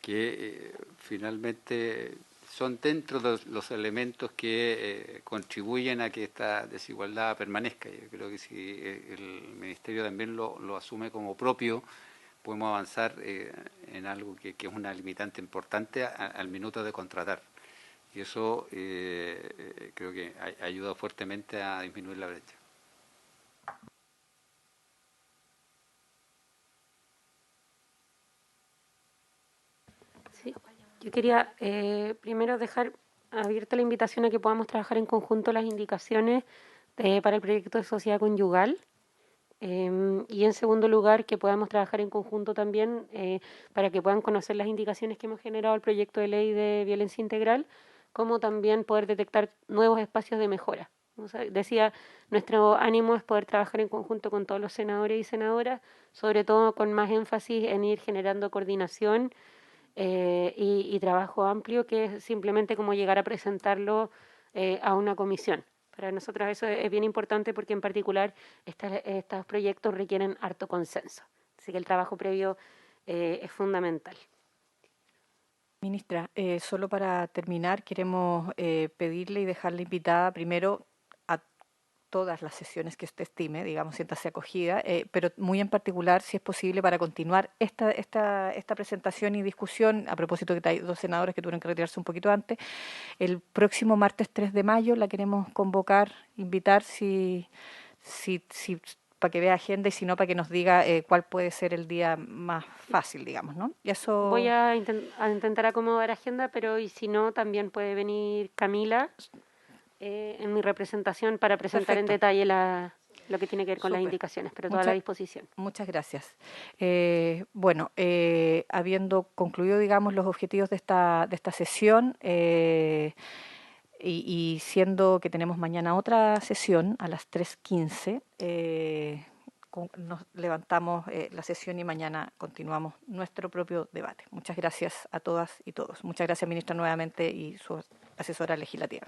que finalmente son dentro de los elementos que contribuyen a que esta desigualdad permanezca. Yo creo que si el Ministerio también lo asume como propio, podemos avanzar en algo que es una limitante importante al minuto de contratar. Y eso creo que ayuda fuertemente a disminuir la brecha. Sí. Yo quería primero dejar abierta la invitación a que podamos trabajar en conjunto las indicaciones para el proyecto de sociedad conyugal. Y en segundo lugar, que podamos trabajar en conjunto también para que puedan conocer las indicaciones que hemos generado el proyecto de ley de violencia integral, como también poder detectar nuevos espacios de mejora. O sea, decía, nuestro ánimo es poder trabajar en conjunto con todos los senadores y senadoras, sobre todo con más énfasis en ir generando coordinación y trabajo amplio, que es simplemente como llegar a presentarlo a una comisión. Para nosotros eso es bien importante porque en particular estos proyectos requieren harto consenso. Así que el trabajo previo es fundamental. Ministra, solo para terminar, queremos pedirle y dejarle invitada primero a todas las sesiones que usted estime, digamos, siéntase acogida, pero muy en particular, si es posible, para continuar esta presentación y discusión, a propósito de que hay 2 senadores que tuvieron que retirarse un poquito antes, el próximo martes 3 de mayo la queremos convocar, invitar, para que vea agenda y si no, para que nos diga cuál puede ser el día más fácil, digamos, ¿no? Y eso... Voy a intentar acomodar agenda, pero y si no, también puede venir Camila en mi representación para presentar en detalle lo que tiene que ver con las indicaciones, pero toda la disposición. Muchas gracias. Bueno, habiendo concluido, digamos, los objetivos de esta sesión y siendo que tenemos mañana otra sesión a las 3:15, nos levantamos la sesión y mañana continuamos nuestro propio debate. Muchas gracias a todas y todos. Muchas gracias, ministra, nuevamente y su asesora legislativa.